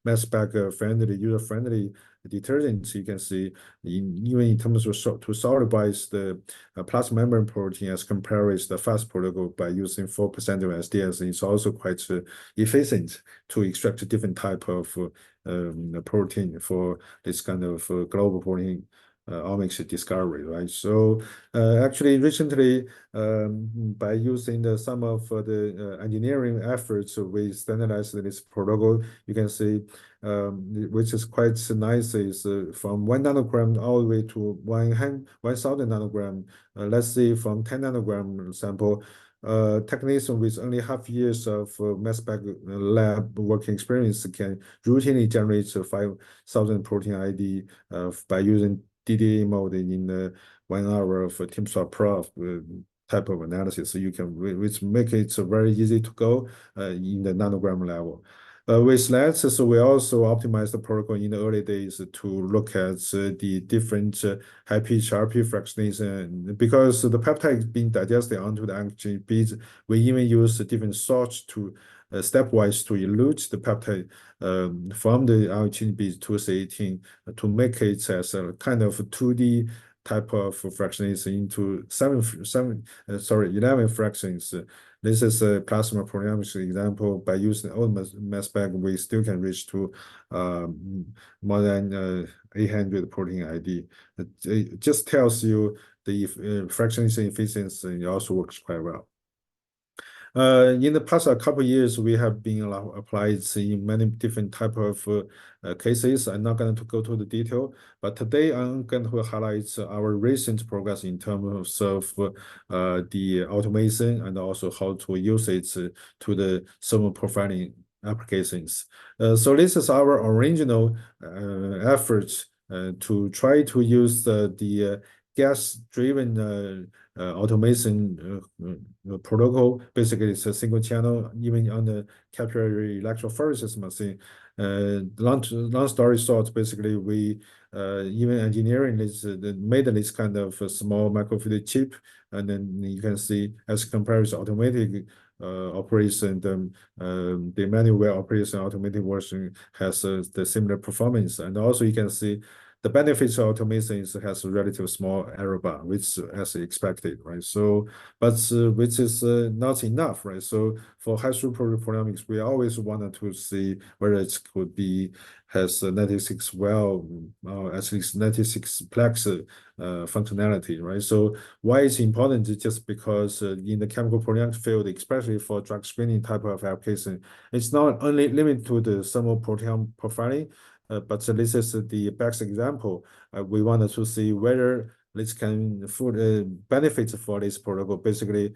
mass spec friendly, user-friendly detergent, you can see even in terms of to solubilize the plasma membrane protein as compared with the fast protocol by using 4% of SDS, it's also quite efficient to extract different type of protein for this kind of global protein omics discovery, right? So actually recently, by using some of the engineering efforts, we standardized this protocol. You can see, which is quite nice, is from 1 nanogram all the way to 1,000 nanogram. Let's say from 10 nanogram sample, technician with only half years of mass spec lab working experience can routinely generate 5,000 protein ID by using DDA mode in 1 hour of timswap prof type of analysis. So you can, which make it very easy to go in the nanogram level. With that, so we also optimized the protocol in the early days to look at the different high PHRP fractionation. Because the peptide is being digested onto the antigen beads, we even use different sorts to stepwise to elute the peptide from the antigen beads to C18 to make it as a kind of 2D type of fractionation into 11 fractions. This is a plasma proteomics example. By using old mass spec, we still can reach to more than 800 protein ID. It just tells you the fractionation efficiency also works quite well. In the past couple of years, we have been applied in many different type of cases. I'm not going to go to the detail, but today I'm going to highlight our recent progress in terms of the automation and also how to use it to the thermal profiling applications. So this is our original efforts to try to use the gas-driven automation protocol. Basically, it's a single channel, even on the capillary electrophoresis machine. Long story short, basically, we even engineering this, made this kind of small microfluidic chip, and then you can see as compared to automatic operation, the manual operation automated version has the similar performance. And also you can see the benefits of automation has a relatively small error bar, which as expected, right? So, but which is not enough, right? So for high throughput proteomics, we always wanted to see whether it could be has 96 well, at least 96 plex functionality, right? So why it's important is just because in the chemical proteomics field, especially for drug screening type of application, it's not only limited to the thermal proteome profiling, but this is the best example. We wanted to see whether this can benefit for this protocol. Basically,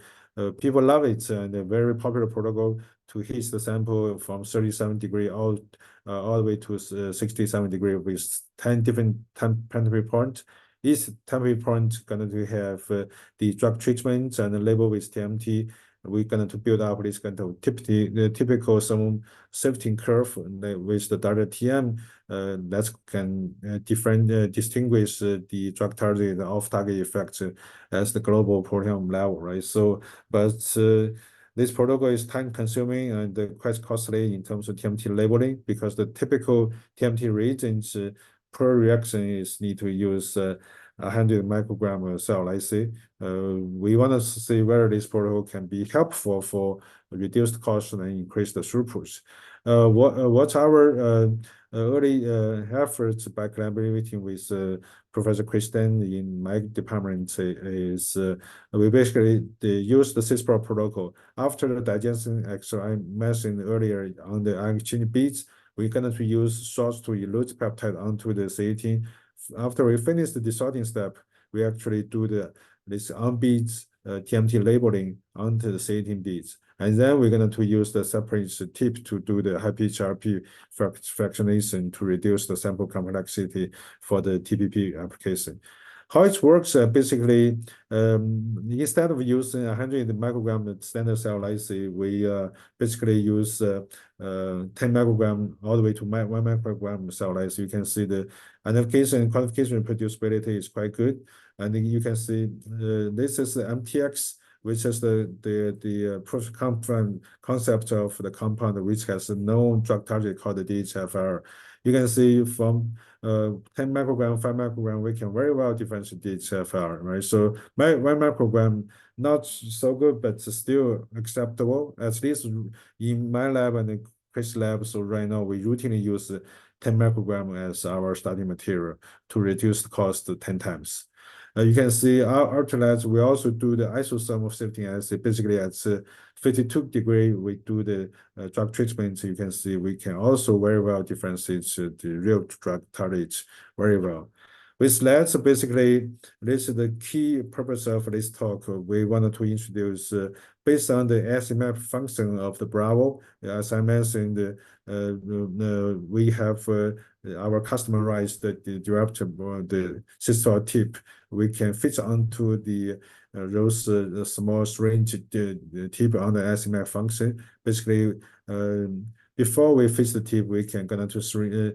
people love it, and a very popular protocol to heat the sample from 37 degree all the way to 67 degree with 10 different temperature points. Each temperature point going to have the drug treatment and label with TMT. We're going to build up this kind of typical some safety curve with the direct TM that can distinguish the drug target, the off-target effect as the global proteome level, right? So, but this protocol is time-consuming and quite costly in terms of TMT labeling, because the typical TMT reagents per reaction is need to use 100 microgram cell lysis. We want to see whether this protocol can be helpful for reduced cost and increase the throughput. What's our early efforts by collaborating with Professor Kristen in my department is we basically use the CISPR protocol. After the digestion action I mentioned earlier on the ion exchange beads, we're going to use salts to elute peptide onto the C18. After we finish the desorting step, we actually do this on beads TMT labeling onto the C18 beads. And then we're going to use the separate tip to do the high PHRP fractionation to reduce the sample complexity for the TPP application. How it works, basically, instead of using 100 microgram standard cell lysis, we basically use 10 microgram all the way to 1 microgram cell lysis. You can see the identification and quantification reproducibility is quite good. And you can see this is the MTX, which is the proof concept of the compound, which has a known drug target called the DHFR. You can see from 10 microgram, 5 microgram, we can very well differentiate DHFR, right? So 1 microgram, not so good, but still acceptable, at least in my lab and Chris' lab. So right now we routinely use 10 microgram as our starting material to reduce the cost 10 times. You can see our ultralights, we also do the isothermal sifting assay. Basically at 52 degree, we do the drug treatment. You can see we can also very well differentiate the real drug target very well. With that, basically, this is the key purpose of this talk. We wanted to introduce, based on the SMAP function of the Bravo, as I mentioned, we have our customized the derived the systol tip. We can fit onto the those small syringe tip on the SMAP function. Basically, before we fix the tip, we can gonna to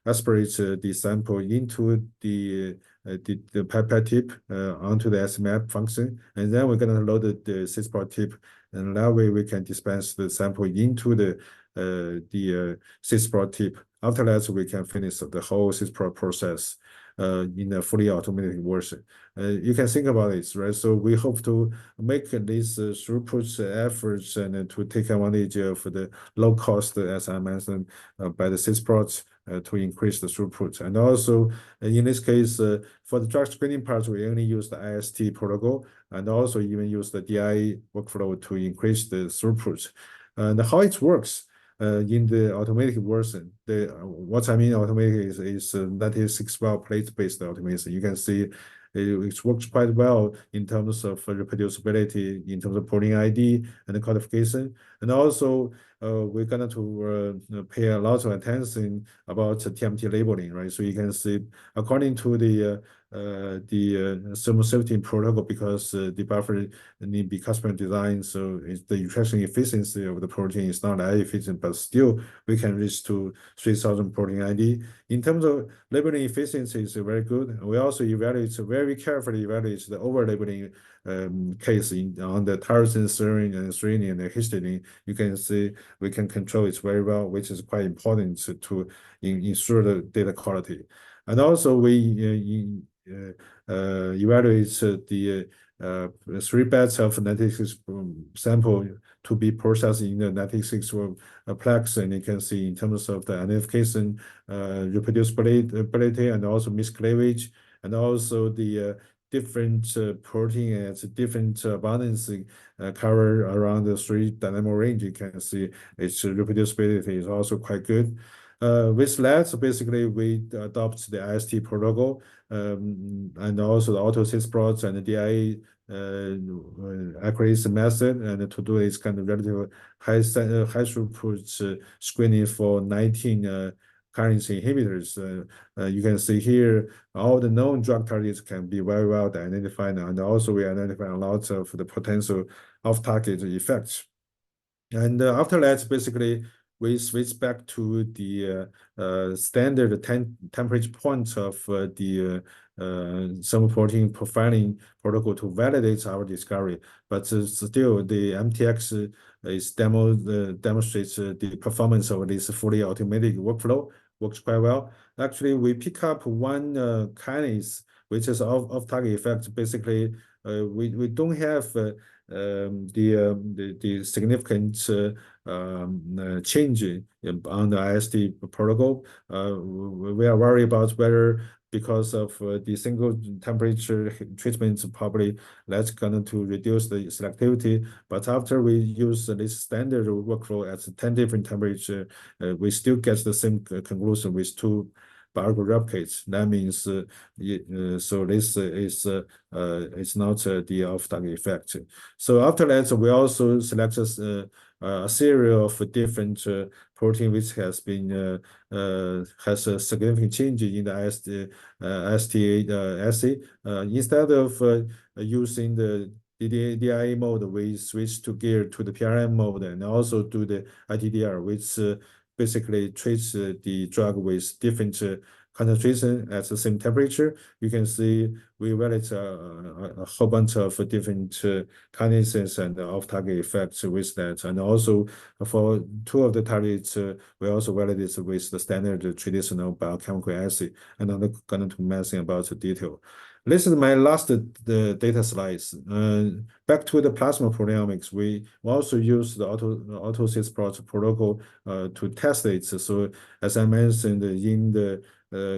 aspirate the sample into the pipette tip onto the SMAP function, and then we're gonna load the CISPR tip, and that way we can dispense the sample into the CISPR tip. After that, we can finish the whole CISPR process in a fully automated version. You can think about it, right? So we hope to make these throughput efforts and to take advantage of the low cost, as I mentioned, by the CISPRs to increase the throughput. And also, in this case, for the drug screening part, we only use the IST protocol and also even use the DI workflow to increase the throughput. And how it works, in the automatic version, what I mean automatic is 96-well plate-based automation. You can see it works quite well in terms of reproducibility, in terms of protein ID and the codification. And also, we're going to pay a lot of attention about TMT labeling, right? So you can see, according to the thermal safety protocol, because the buffer need be custom designed, so the extraction efficiency of the protein is not that efficient, but still we can reach to 3,000 protein ID. In terms of labeling efficiency, is very good. We also very carefully evaluate the over labeling case on the tyrosine, serine, and threonine and histidine. You can see we can control it very well, which is quite important to ensure the data quality. And also we evaluate the 3 batches of 96 sample to be processed in the 96 plex, and you can see in terms of the identification, reproducibility, and also miscleavage, and also the different protein and different abundance cover around the 3 dynamic range. You can see its reproducibility is also quite good. With that, basically we adopt the IST protocol and also the auto CISPRs and the DIA accuracy method, and to do this kind of relatively high throughput screening for 19 kinase inhibitors. You can see here all the known drug targets can be very well identified, and also we identify a lot of the potential off-target effects. And after that, basically we switch back to the standard temperature points of the thermal protein profiling protocol to validate our discovery. But still, the MTX is demonstrates the performance of this fully automatic workflow. Works quite well. Actually, we pick up one kinase, which is off-target effect. Basically, we don't have the significant change on the IST protocol. We are worried about whether because of the single temperature treatments, probably that's going to reduce the selectivity. But after we use this standard workflow at 10 different temperature, we still get the same conclusion with 2 biological replicates. That means so this is not the off-target effect. So after that, we also selected a series of different protein which has been has a significant change in the STA assay. Instead of using the DIA mode, we switch to gear to the PRM mode and also do the ITDR, which basically treats the drug with different concentration at the same temperature. You can see we evaluate a whole bunch of different kinases and off-target effects with that. And also for 2 of the targets, we also validate with the standard traditional biochemical assay. And I'm not going to mention about the detail. This is my last data slides. Back to the plasma proteomics, we also use the auto-sys protocol to test it. So as I mentioned, in the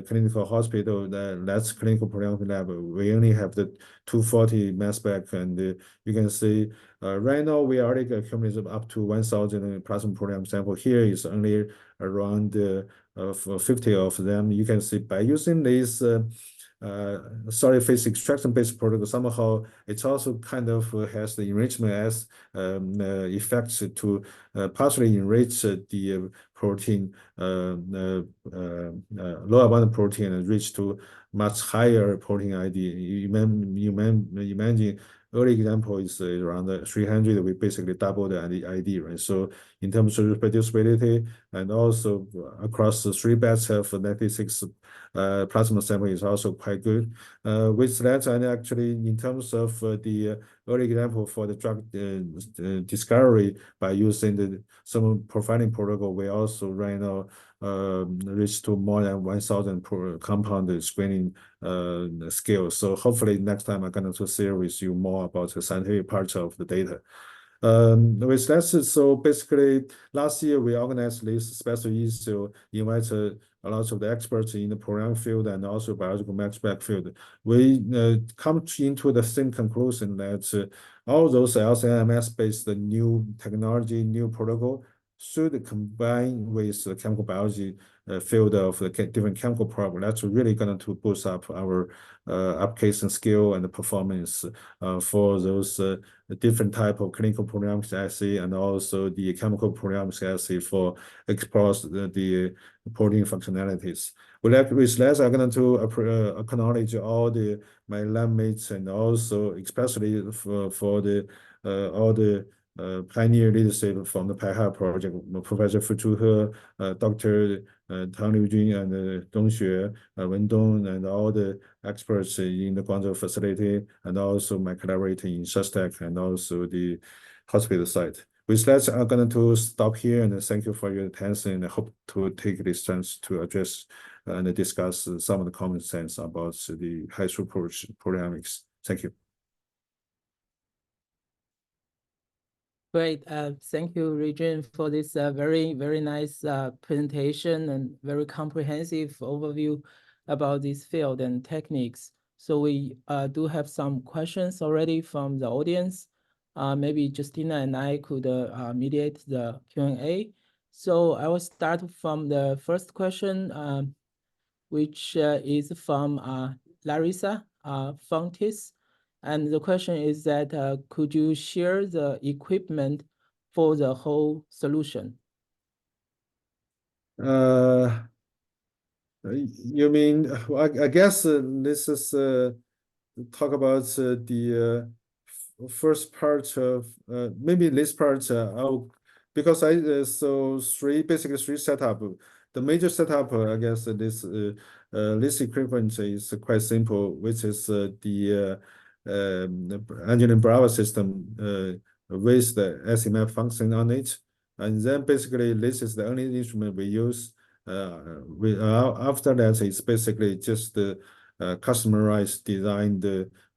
clinical hospital, that's clinical proteomics lab, we only have the 240 mass spec, and you can see right now we already accumulated up to 1,000 plasma proteome sample. Here is only around 50 of them. You can see by using this solid phase extraction based protocol, somehow it also kind of has the enrichment as effects to partially enrich the protein, low abundant protein, and reach to much higher protein ID. You imagine early example is around 300. We basically double the ID, right? So in terms of reproducibility and also across the 3 batches of 96 plasma sample is also quite good. With that, and actually in terms of the early example for the drug discovery by using some profiling protocol, we also right now reached to more than 1,000 per compound screening scale. So hopefully next time I'm going to share with you more about the scientific part of the data. With that, so basically last year we organized this special issue, invited a lot of the experts in the program field and also biological mass spec field. We come into the same conclusion that all those LC-MS-based new technology, new protocol should combine with the chemical biology field of the different chemical problem. That's really going to boost up our application skill and the performance for those different type of clinical proteomics assay and also the chemical proteomics assay for explore the protein functionalities. With that, I'm going to acknowledge all my lab mates and also especially for the all the pioneer leadership from the PIHA project, Professor Fu He, Dr. Tang Liujun and Dong Xue, Wen Dong, and all the experts in the Guangzhou facility, and also my collaborator in SUSTEC and also the hospital site. With that, I'm going to stop here and thank you for your attention, and I hope to take this chance to address and discuss some of the common sense about the high throughput proteomics. Thank you. Great. Thank you, Regine, for this very, very nice presentation and very comprehensive overview about this field and techniques. So we do have some questions already from the audience. Maybe Justina and I could mediate the Q&A. So I will start from the first question, which is from Larissa Fontis. And the question is that, could you share the equipment for the whole solution? You mean, I guess this is talk about the first part of maybe this part because I so basically three setup. The major setup, I guess this equipment is quite simple, which is the engineering Bravo system with the SMF function on it. And then basically this is the only instrument we use. After that, it's basically just the customized designed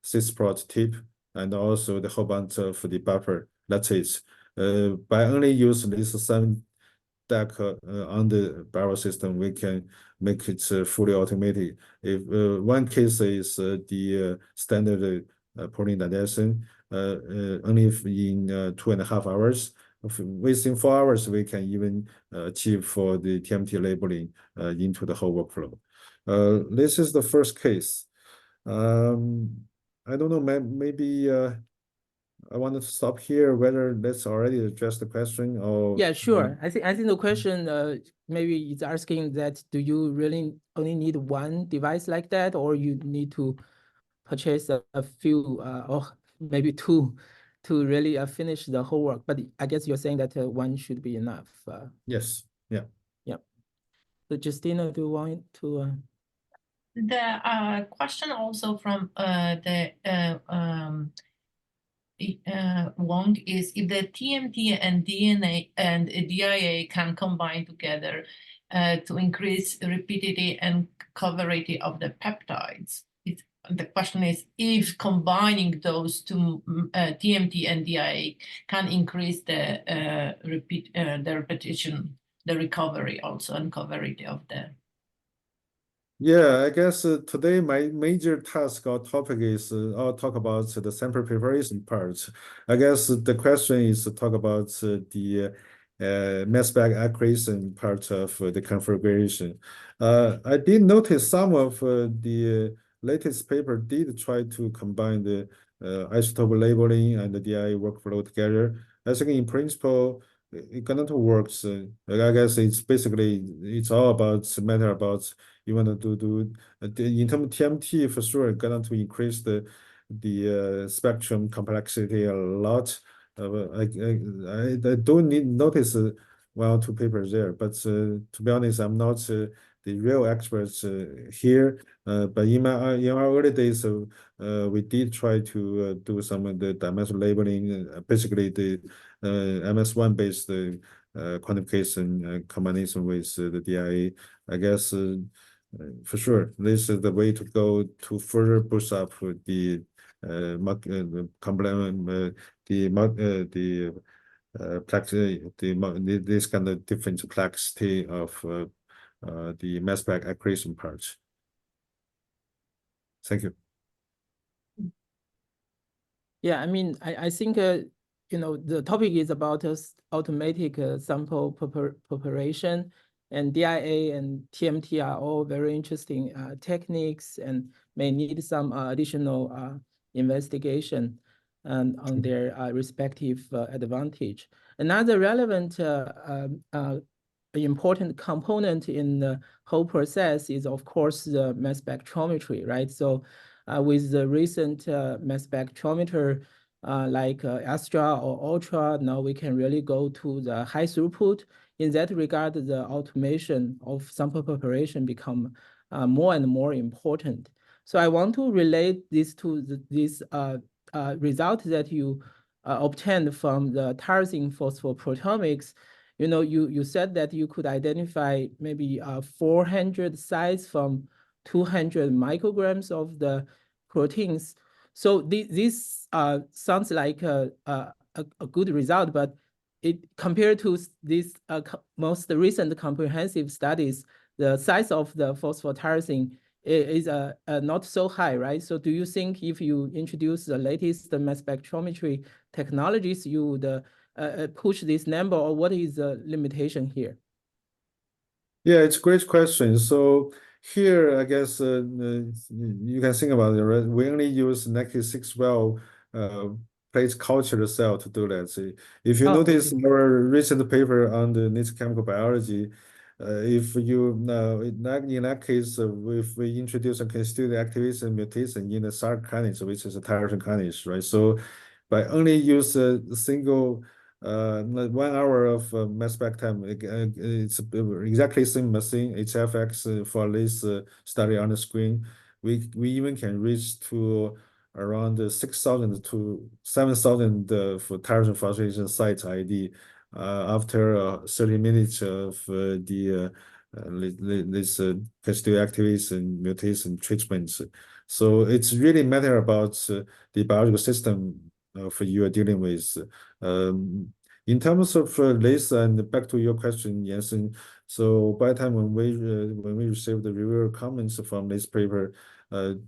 sysprot tip and also the whole bunch of the buffer lattice. By only using this 7-deck on the barrel system, we can make it fully automated. If one case is the standard protein digestion, only in 2.5 hours. Within 4 hours, we can even achieve for the TMT labeling into the whole workflow. This is the first case. I don't know, maybe I want to stop here, whether that's already addressed the question or. Yeah, sure. I think the question maybe is asking that do you really only need one device like that, or you need to purchase a few or maybe two to really finish the whole work? But I guess you're saying that one should be enough. Yes. Yeah. Yeah. So Justina, do you want to? The question also from the Wong is if the TMT and DNA and DIA can combine together to increase rapidity and coverage of the peptides. The question is if combining those two TMT and DIA can increase the repetition, the recovery also and coverage of the. Yeah, I guess today my major task or topic is I'll talk about the sample preparation part. I guess the question is to talk about the mass spec accuracy part of the configuration. I did notice some of the latest paper did try to combine the isotope labeling and the DI workflow together. I think in principle it cannot works. I guess it's basically it's all about matter about you want to do in terms of TMT for sure going to increase the spectrum complexity a lot. I don't need notice one or two papers there, but to be honest, I'm not the real experts here. But in our early days, we did try to do some of the dimensional labeling, basically the MS1 based quantification combination with the DIA. I guess for sure, this is the way to go to further boost up the complement this kind of different complexity of the mass spec accuracy part. Thank you. Yeah, I mean, I think the topic is about automatic sample preparation, and DIA and TMT are all very interesting techniques and may need some additional investigation on their respective advantage. Another relevant important component in the whole process is, of course, the mass spectrometry, right? So with the recent mass spectrometer like Astral or Ultra, now we can really go to the high throughput. In that regard, the automation of sample preparation become more and more important. So I want to relate this to this result that you obtained from the tyrosine phosphoproteomics. You said that you could identify maybe 400 sites from 200 micrograms of the proteins. So this sounds like a good result, but it compared to this most recent comprehensive studies, the size of the phosphotyrosine is not so high, right? So do you think if you introduce the latest mass spectrometry technologies, you would push this number, or what is the limitation here? Yeah, it's a great question. So here, I guess you can think about it, right? We only use negative 6-well plate culture cell to do that. So if you notice Okay. our recent paper on the Nature Chemical Biology, if you in that case, if we introduce a constitutive activation mutation in the SARC kinase, which is a tyrosine kinase, right? So by only use a single 1 hour of mass spec time, it's exactly same machine HFX for this study on the screen. We even can reach to around 6,000 to 7,000 for tyrosine phosphorylation site ID after 30 minutes of this constitutive activation mutation treatments. So it's really matter about the biological system for you are dealing with. In terms of this, and back to your question, Jensen. So by the time when we received the reviewer comments from this paper, the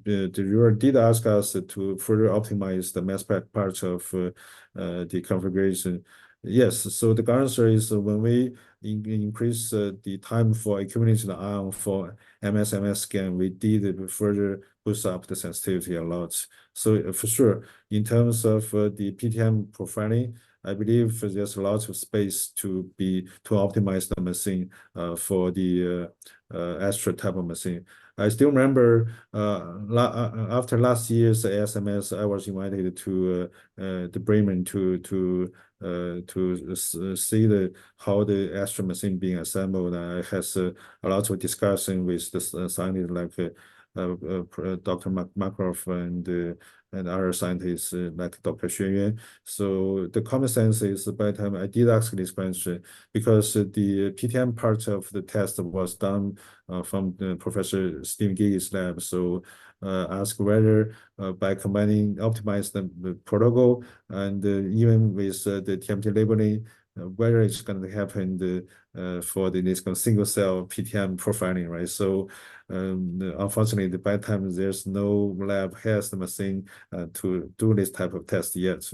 reviewer did ask us to further optimize the mass spec part of the configuration. Yes, so the answer is when we increase the time for accumulating the ion for MS scan, we did further boost up the sensitivity a lot. So for sure, in terms of the PTM profiling, I believe there's a lot of space to optimize the machine for the Astral type of machine. I still remember after last year's ASMS, I was invited to Bremen to see how the Astral machine being assembled. I has a lot of discussion with the scientists like Dr. Makarov and other scientists like Dr. Xue Yuan. So the common sense is by the time I did ask this question, because the PTM part of the test was done from Professor Steve Giggy's lab. So ask whether by combining optimize the protocol and even with the TMT labeling, whether it's going to happen for this kind of single cell PTM profiling, right? So unfortunately, by the time there's no lab has the machine to do this type of test yet.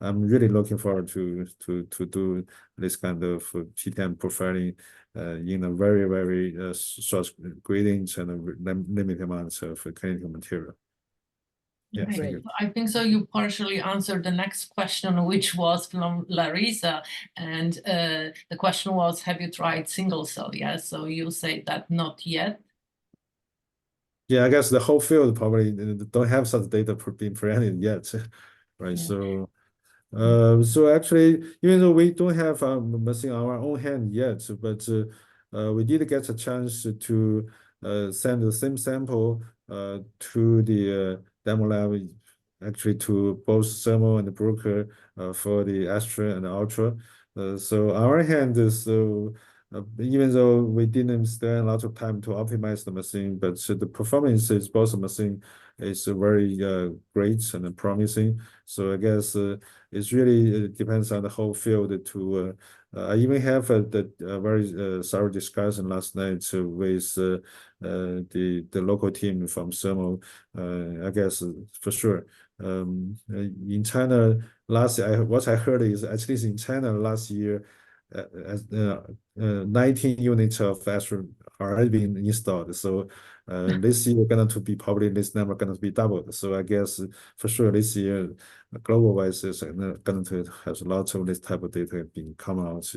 I'm really looking forward to do this kind of PTM profiling in a very short gradients and a limited amounts of clinical material. Yeah, Right. thank you. I think so. You partially answered the next question, which was from Larissa, and the question was, "Have you tried single cell?" Yes. So you say that not yet. Yeah, I guess the whole field probably don't have such data being presented yet, right? Yeah. So actually, even though we don't have machine on our own hand yet, but we did get a chance to send the same sample to the demo lab, actually to both thermal and broker for the Astral and Ultra. So our hand is even though we didn't spend a lot of time to optimize the machine, but the performance is both machine is very great and promising. So I guess it's really depends on the whole field to I even have the very thorough discussion last night with the local team from Thermo. I guess for sure. In China last year, what I heard is at least in China last year, 19 units of Astral are already been installed. So this year going to be probably this number going to be doubled. So I guess for sure this year global wise is going to have lots of this type of data being come out.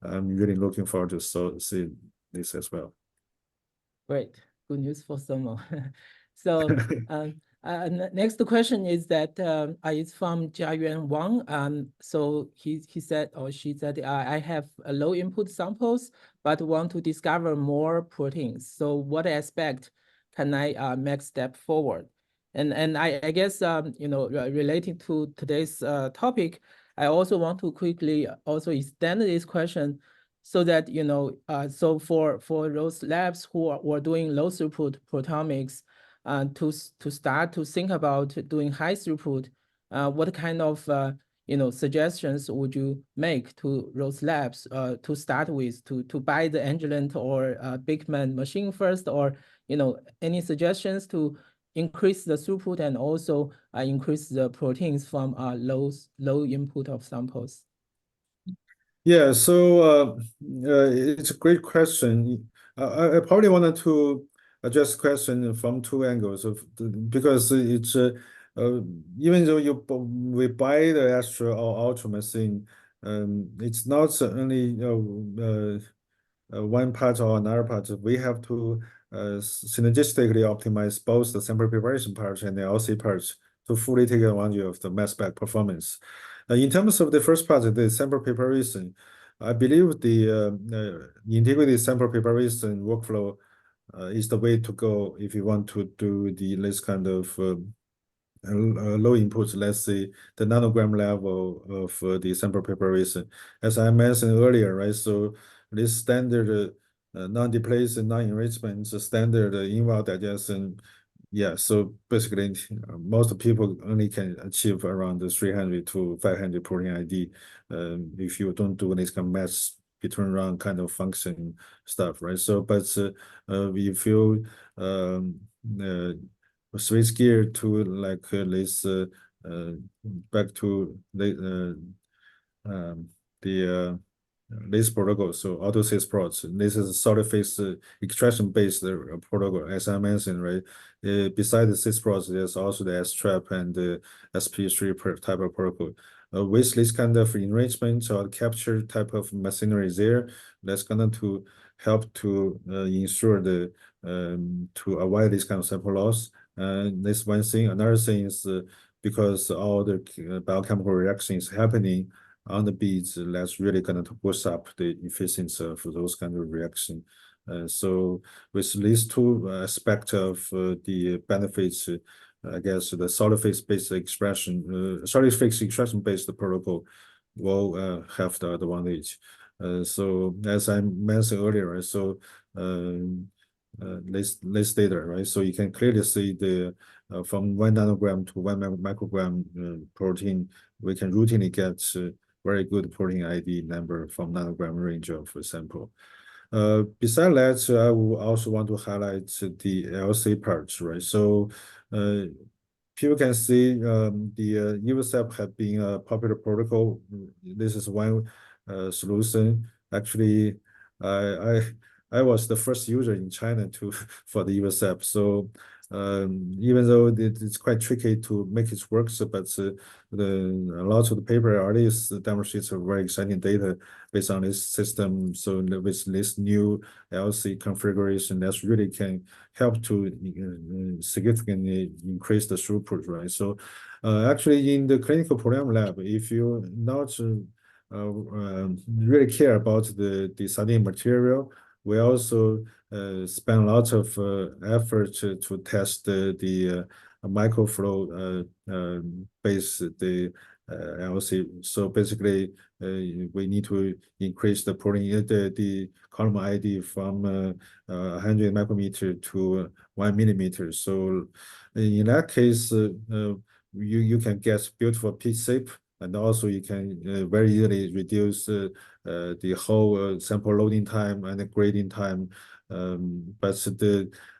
I'm really looking forward to see this as well. Great, good news for Thermo. So next question is that it's from Jiayuan Wang. So he said or she said, I have a low input samples, but want to discover more proteins. So what aspect can I make step forward? And I guess relating to today's topic, I also want to quickly also extend this question so that so for those labs who are doing low throughput proteomics, to start to think about doing high throughput, what kind of suggestions would you make to those labs to start with, to buy the Agilent or Bigman machine first, or any suggestions to increase the throughput and also increase the proteins from low input of samples? Yeah, so it's a great question. I probably wanted to address the question from two angles because it's even though we buy the Astral or Ultra machine, it's not only one part or another part. We have to synergistically optimize both the sample preparation part and the LC parts to fully take advantage of the mass spec performance. In terms of the first part, the sample preparation, I believe the integrated sample preparation workflow is the way to go if you want to do this kind of low inputs, let's say the nanogram level of the sample preparation. As I mentioned earlier, right? So this standard non-displacement, non-enrichment, standard in-vivo digestion yeah, so basically, most people only can achieve around the 300 to 500 protein ID. If you don't do this kind of math between around kind of function stuff, right? So, but if you switch gear to like this back to the this protocol, so autosys prots. This is a solid phase extraction based protocol, as I mentioned, right? Besides the sys prots, there's also the S-trap and the SP3 type of protocol. With this kind of enrichment or capture type of machinery there, that's going to help to ensure the to avoid this kind of sample loss. This one thing. Another thing is because all the biochemical reactions happening on the beads, that's really going to boost up the efficiency of those kind of reaction. So with these two aspects of the benefits, I guess the solid phase based expression, solid phase expression based protocol will have the advantage. So as I mentioned earlier, so this data, right? So you can clearly see the from 1 nanogram to 1 microgram protein, we can routinely get very good protein ID number from nanogram range of sample. Besides that, I will also want to highlight the LC parts, right? So people can see the USAP have been a popular protocol. This is one solution. Actually, I was the first user in China to for the USAP. So even though it's quite tricky to make it work, so, but a lot of the paper already demonstrates very exciting data based on this system. So with this new LC configuration, that's really can help to significantly increase the throughput, right? So actually in the clinical program lab, if you not really care about the studying material, we also spend lots of effort to test the microflow base the LC. So basically, we need to increase the protein the column ID from 100 micrometer to 1 millimeter. So in that case, you can get beautiful pitch shape, and also you can very easily reduce the whole sample loading time and the grading time. But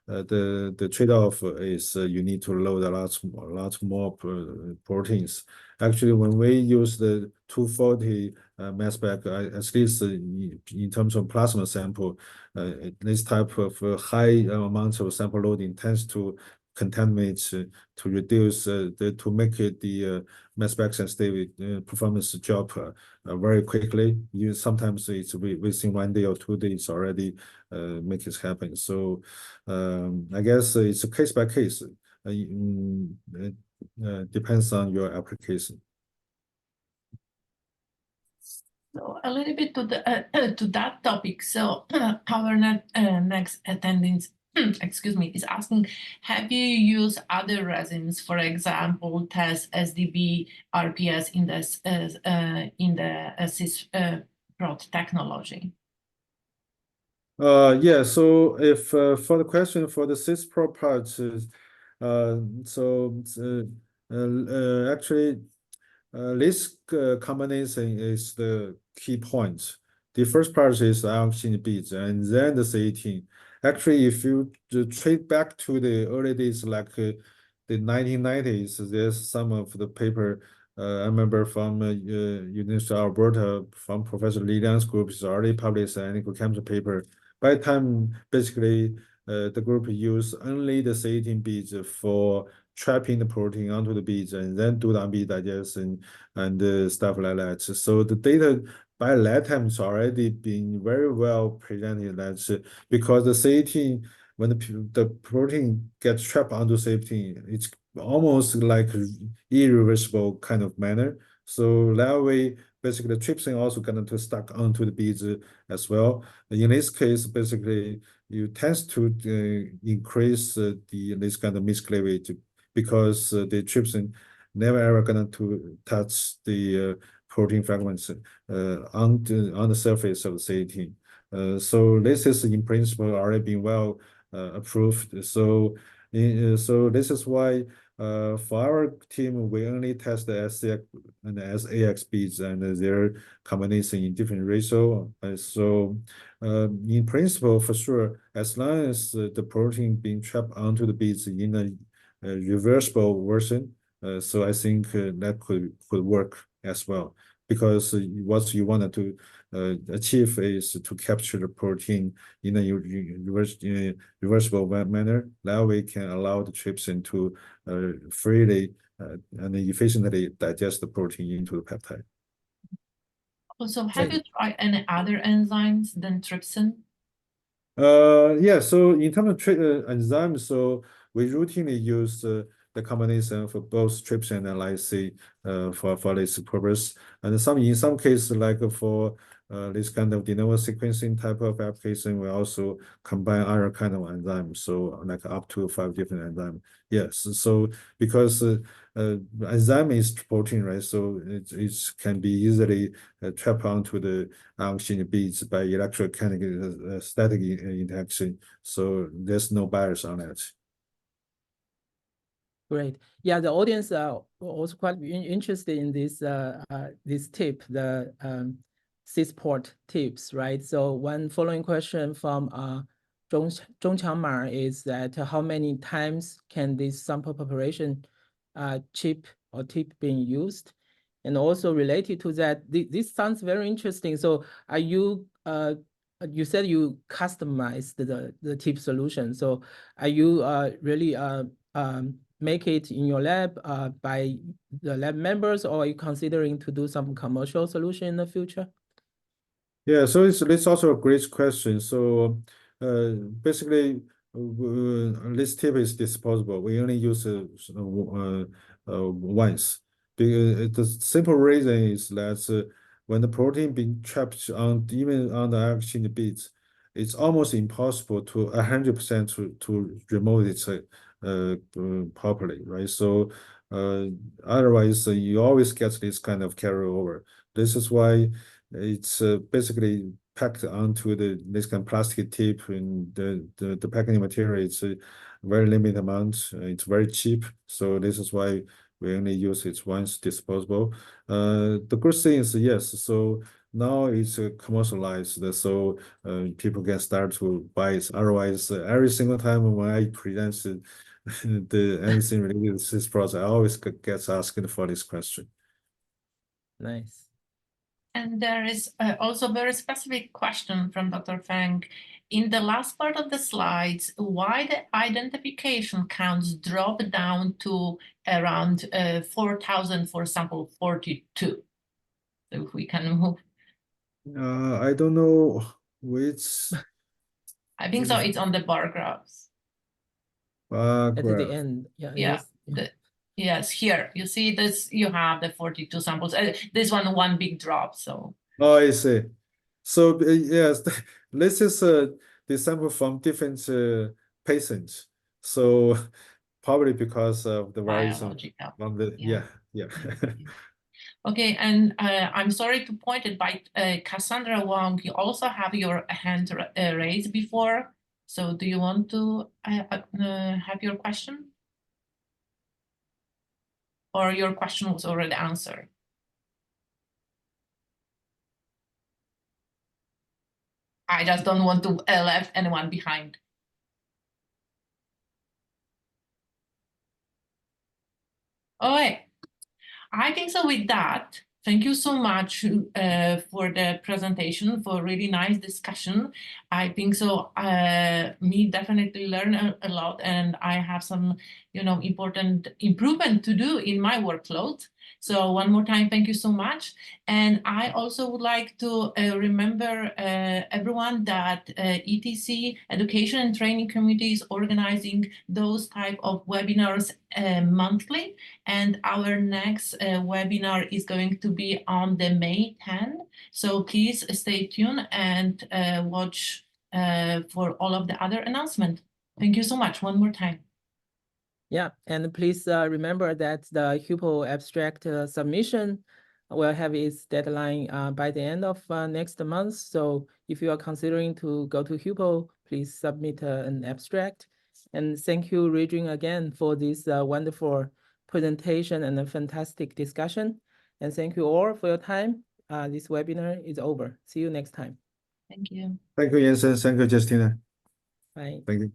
the trade-off is you need to load a lot more proteins. Actually, when we use the 240 mass spec, at least in terms of plasma sample, this type of high amounts of sample loading tends to contaminate to reduce to make it the mass spec sensitivity performance drop very quickly. Sometimes it's within 1 day or 2 days already make it happen. So I guess it's a case by case. Depends on your application. So a little bit to the to that topic. So our next attending, excuse me, is asking, have you used other resins, for example, test SDB, RPS in the cis prot technology? Yeah, so if for the question for the CISPRO part, actually this combination is the key point. The first part is ion-exchange beads, and then the C18. Actually, if you trade back to the early days, like the 1990s, there's some of the paper I remember from University of Alberta from Professor Li Liang's group is already published an analytical chemistry paper. By the time, basically, the group used only the C18 beads for trapping the protein onto the beads and then do the unbead digestion and stuff like that. So the data by that time has already been very well presented. That's because the C18, when the protein gets trapped onto C18, it's almost like irreversible kind of manner. So that way, basically, the trypsin also going to stuck onto the beads as well. In this case, basically, you tend to increase this kind of miscleavage because the trypsin never ever going to touch the protein fragments on the surface of C18. So this is in principle already been well approved. So So this is why for our team, we only test the SCX and the SAX beads and their combination in different ratio. So in principle, for sure, as long as the protein being trapped onto the beads in a reversible version, so I think that could work as well. Because what you wanted to achieve is to capture the protein in a reversible manner. That way can allow the trypsin to freely and efficiently digest the protein into the peptide. Also, have you tried any other enzymes than trypsin? Yeah, so in terms of enzymes, so we routinely use the combination for both trypsin and lysine for this purpose. And in some cases, like for this kind of de novo sequencing type of application, we also combine other kind of enzymes, so like up to 5 different enzymes. Yes, so because enzyme is protein, right? So it can be easily trapped onto the oxygen beads by electrochemical static interaction. So there's no bias on that. Great. Yeah, the audience are also quite interested in this tip, the Sysport tips, right? So one following question from Zhongqiang Ma is that how many times can this sample preparation chip or tip being used? And also related to that, this sounds very interesting. So are you you said you customized the tip solution. So are you really make it in your lab by the lab members, or are you considering to do some commercial solution in the future? Yeah, so it's also a great question. So basically, this tip is disposable. We only use once. The simple reason is that when the protein being trapped on even on the oxygen beads, it's almost impossible to 100% to remove it properly, right? So otherwise, you always get this kind of carryover. This is why it's basically packed onto this kind of plastic tip, and the packaging material is a very limited amount. It's very cheap, so this is why we only use it once, disposable. The good thing is, yes, so now it's commercialized, so people can start to buy it. Otherwise, every single time when I present anything related to this process, I always get asked for this question. Nice. And there is also a very specific question from Dr. Feng. In the last part of the slides, why the identification counts drop down to around 4,000 for sample 42? So if we can move. I don't know which. I think so. It's on the bar graphs. At the Graph. end, yeah. Yeah. Yes, here you see this. You have the 42 samples. This one big drop. So. Oh, I see. So yes, this is the sample from different patients. So probably because of the variation Biological. from the yeah. Okay, and I'm sorry to point it, but Cassandra Wong, you also have your hand raised before. So do you want to have your question? Or your question was already answered? I just don't want to left anyone behind. All right. I think so with that, thank you so much for the presentation, for really nice discussion. I think so, me definitely learn a lot, and I have some, important improvement to do in my workload. So one more time, thank you so much. And I also would like to remember everyone that ETC, Education and Training Committee, is organizing those type of webinars monthly. And our next webinar is going to be on the May 10. So please stay tuned and watch for all of the other announcements. Thank you so much one more time. Yeah, and please remember that the HUPO abstract submission will have its deadline by the end of next month. So if you are considering to go to HUPO, please submit an abstract. And thank you, Regine, again for this wonderful presentation and a fantastic discussion. And thank you all for your time. This webinar is over. See you next time. Thank you. Thank you, Jensen. Thank you, Justina. Bye. Thank you.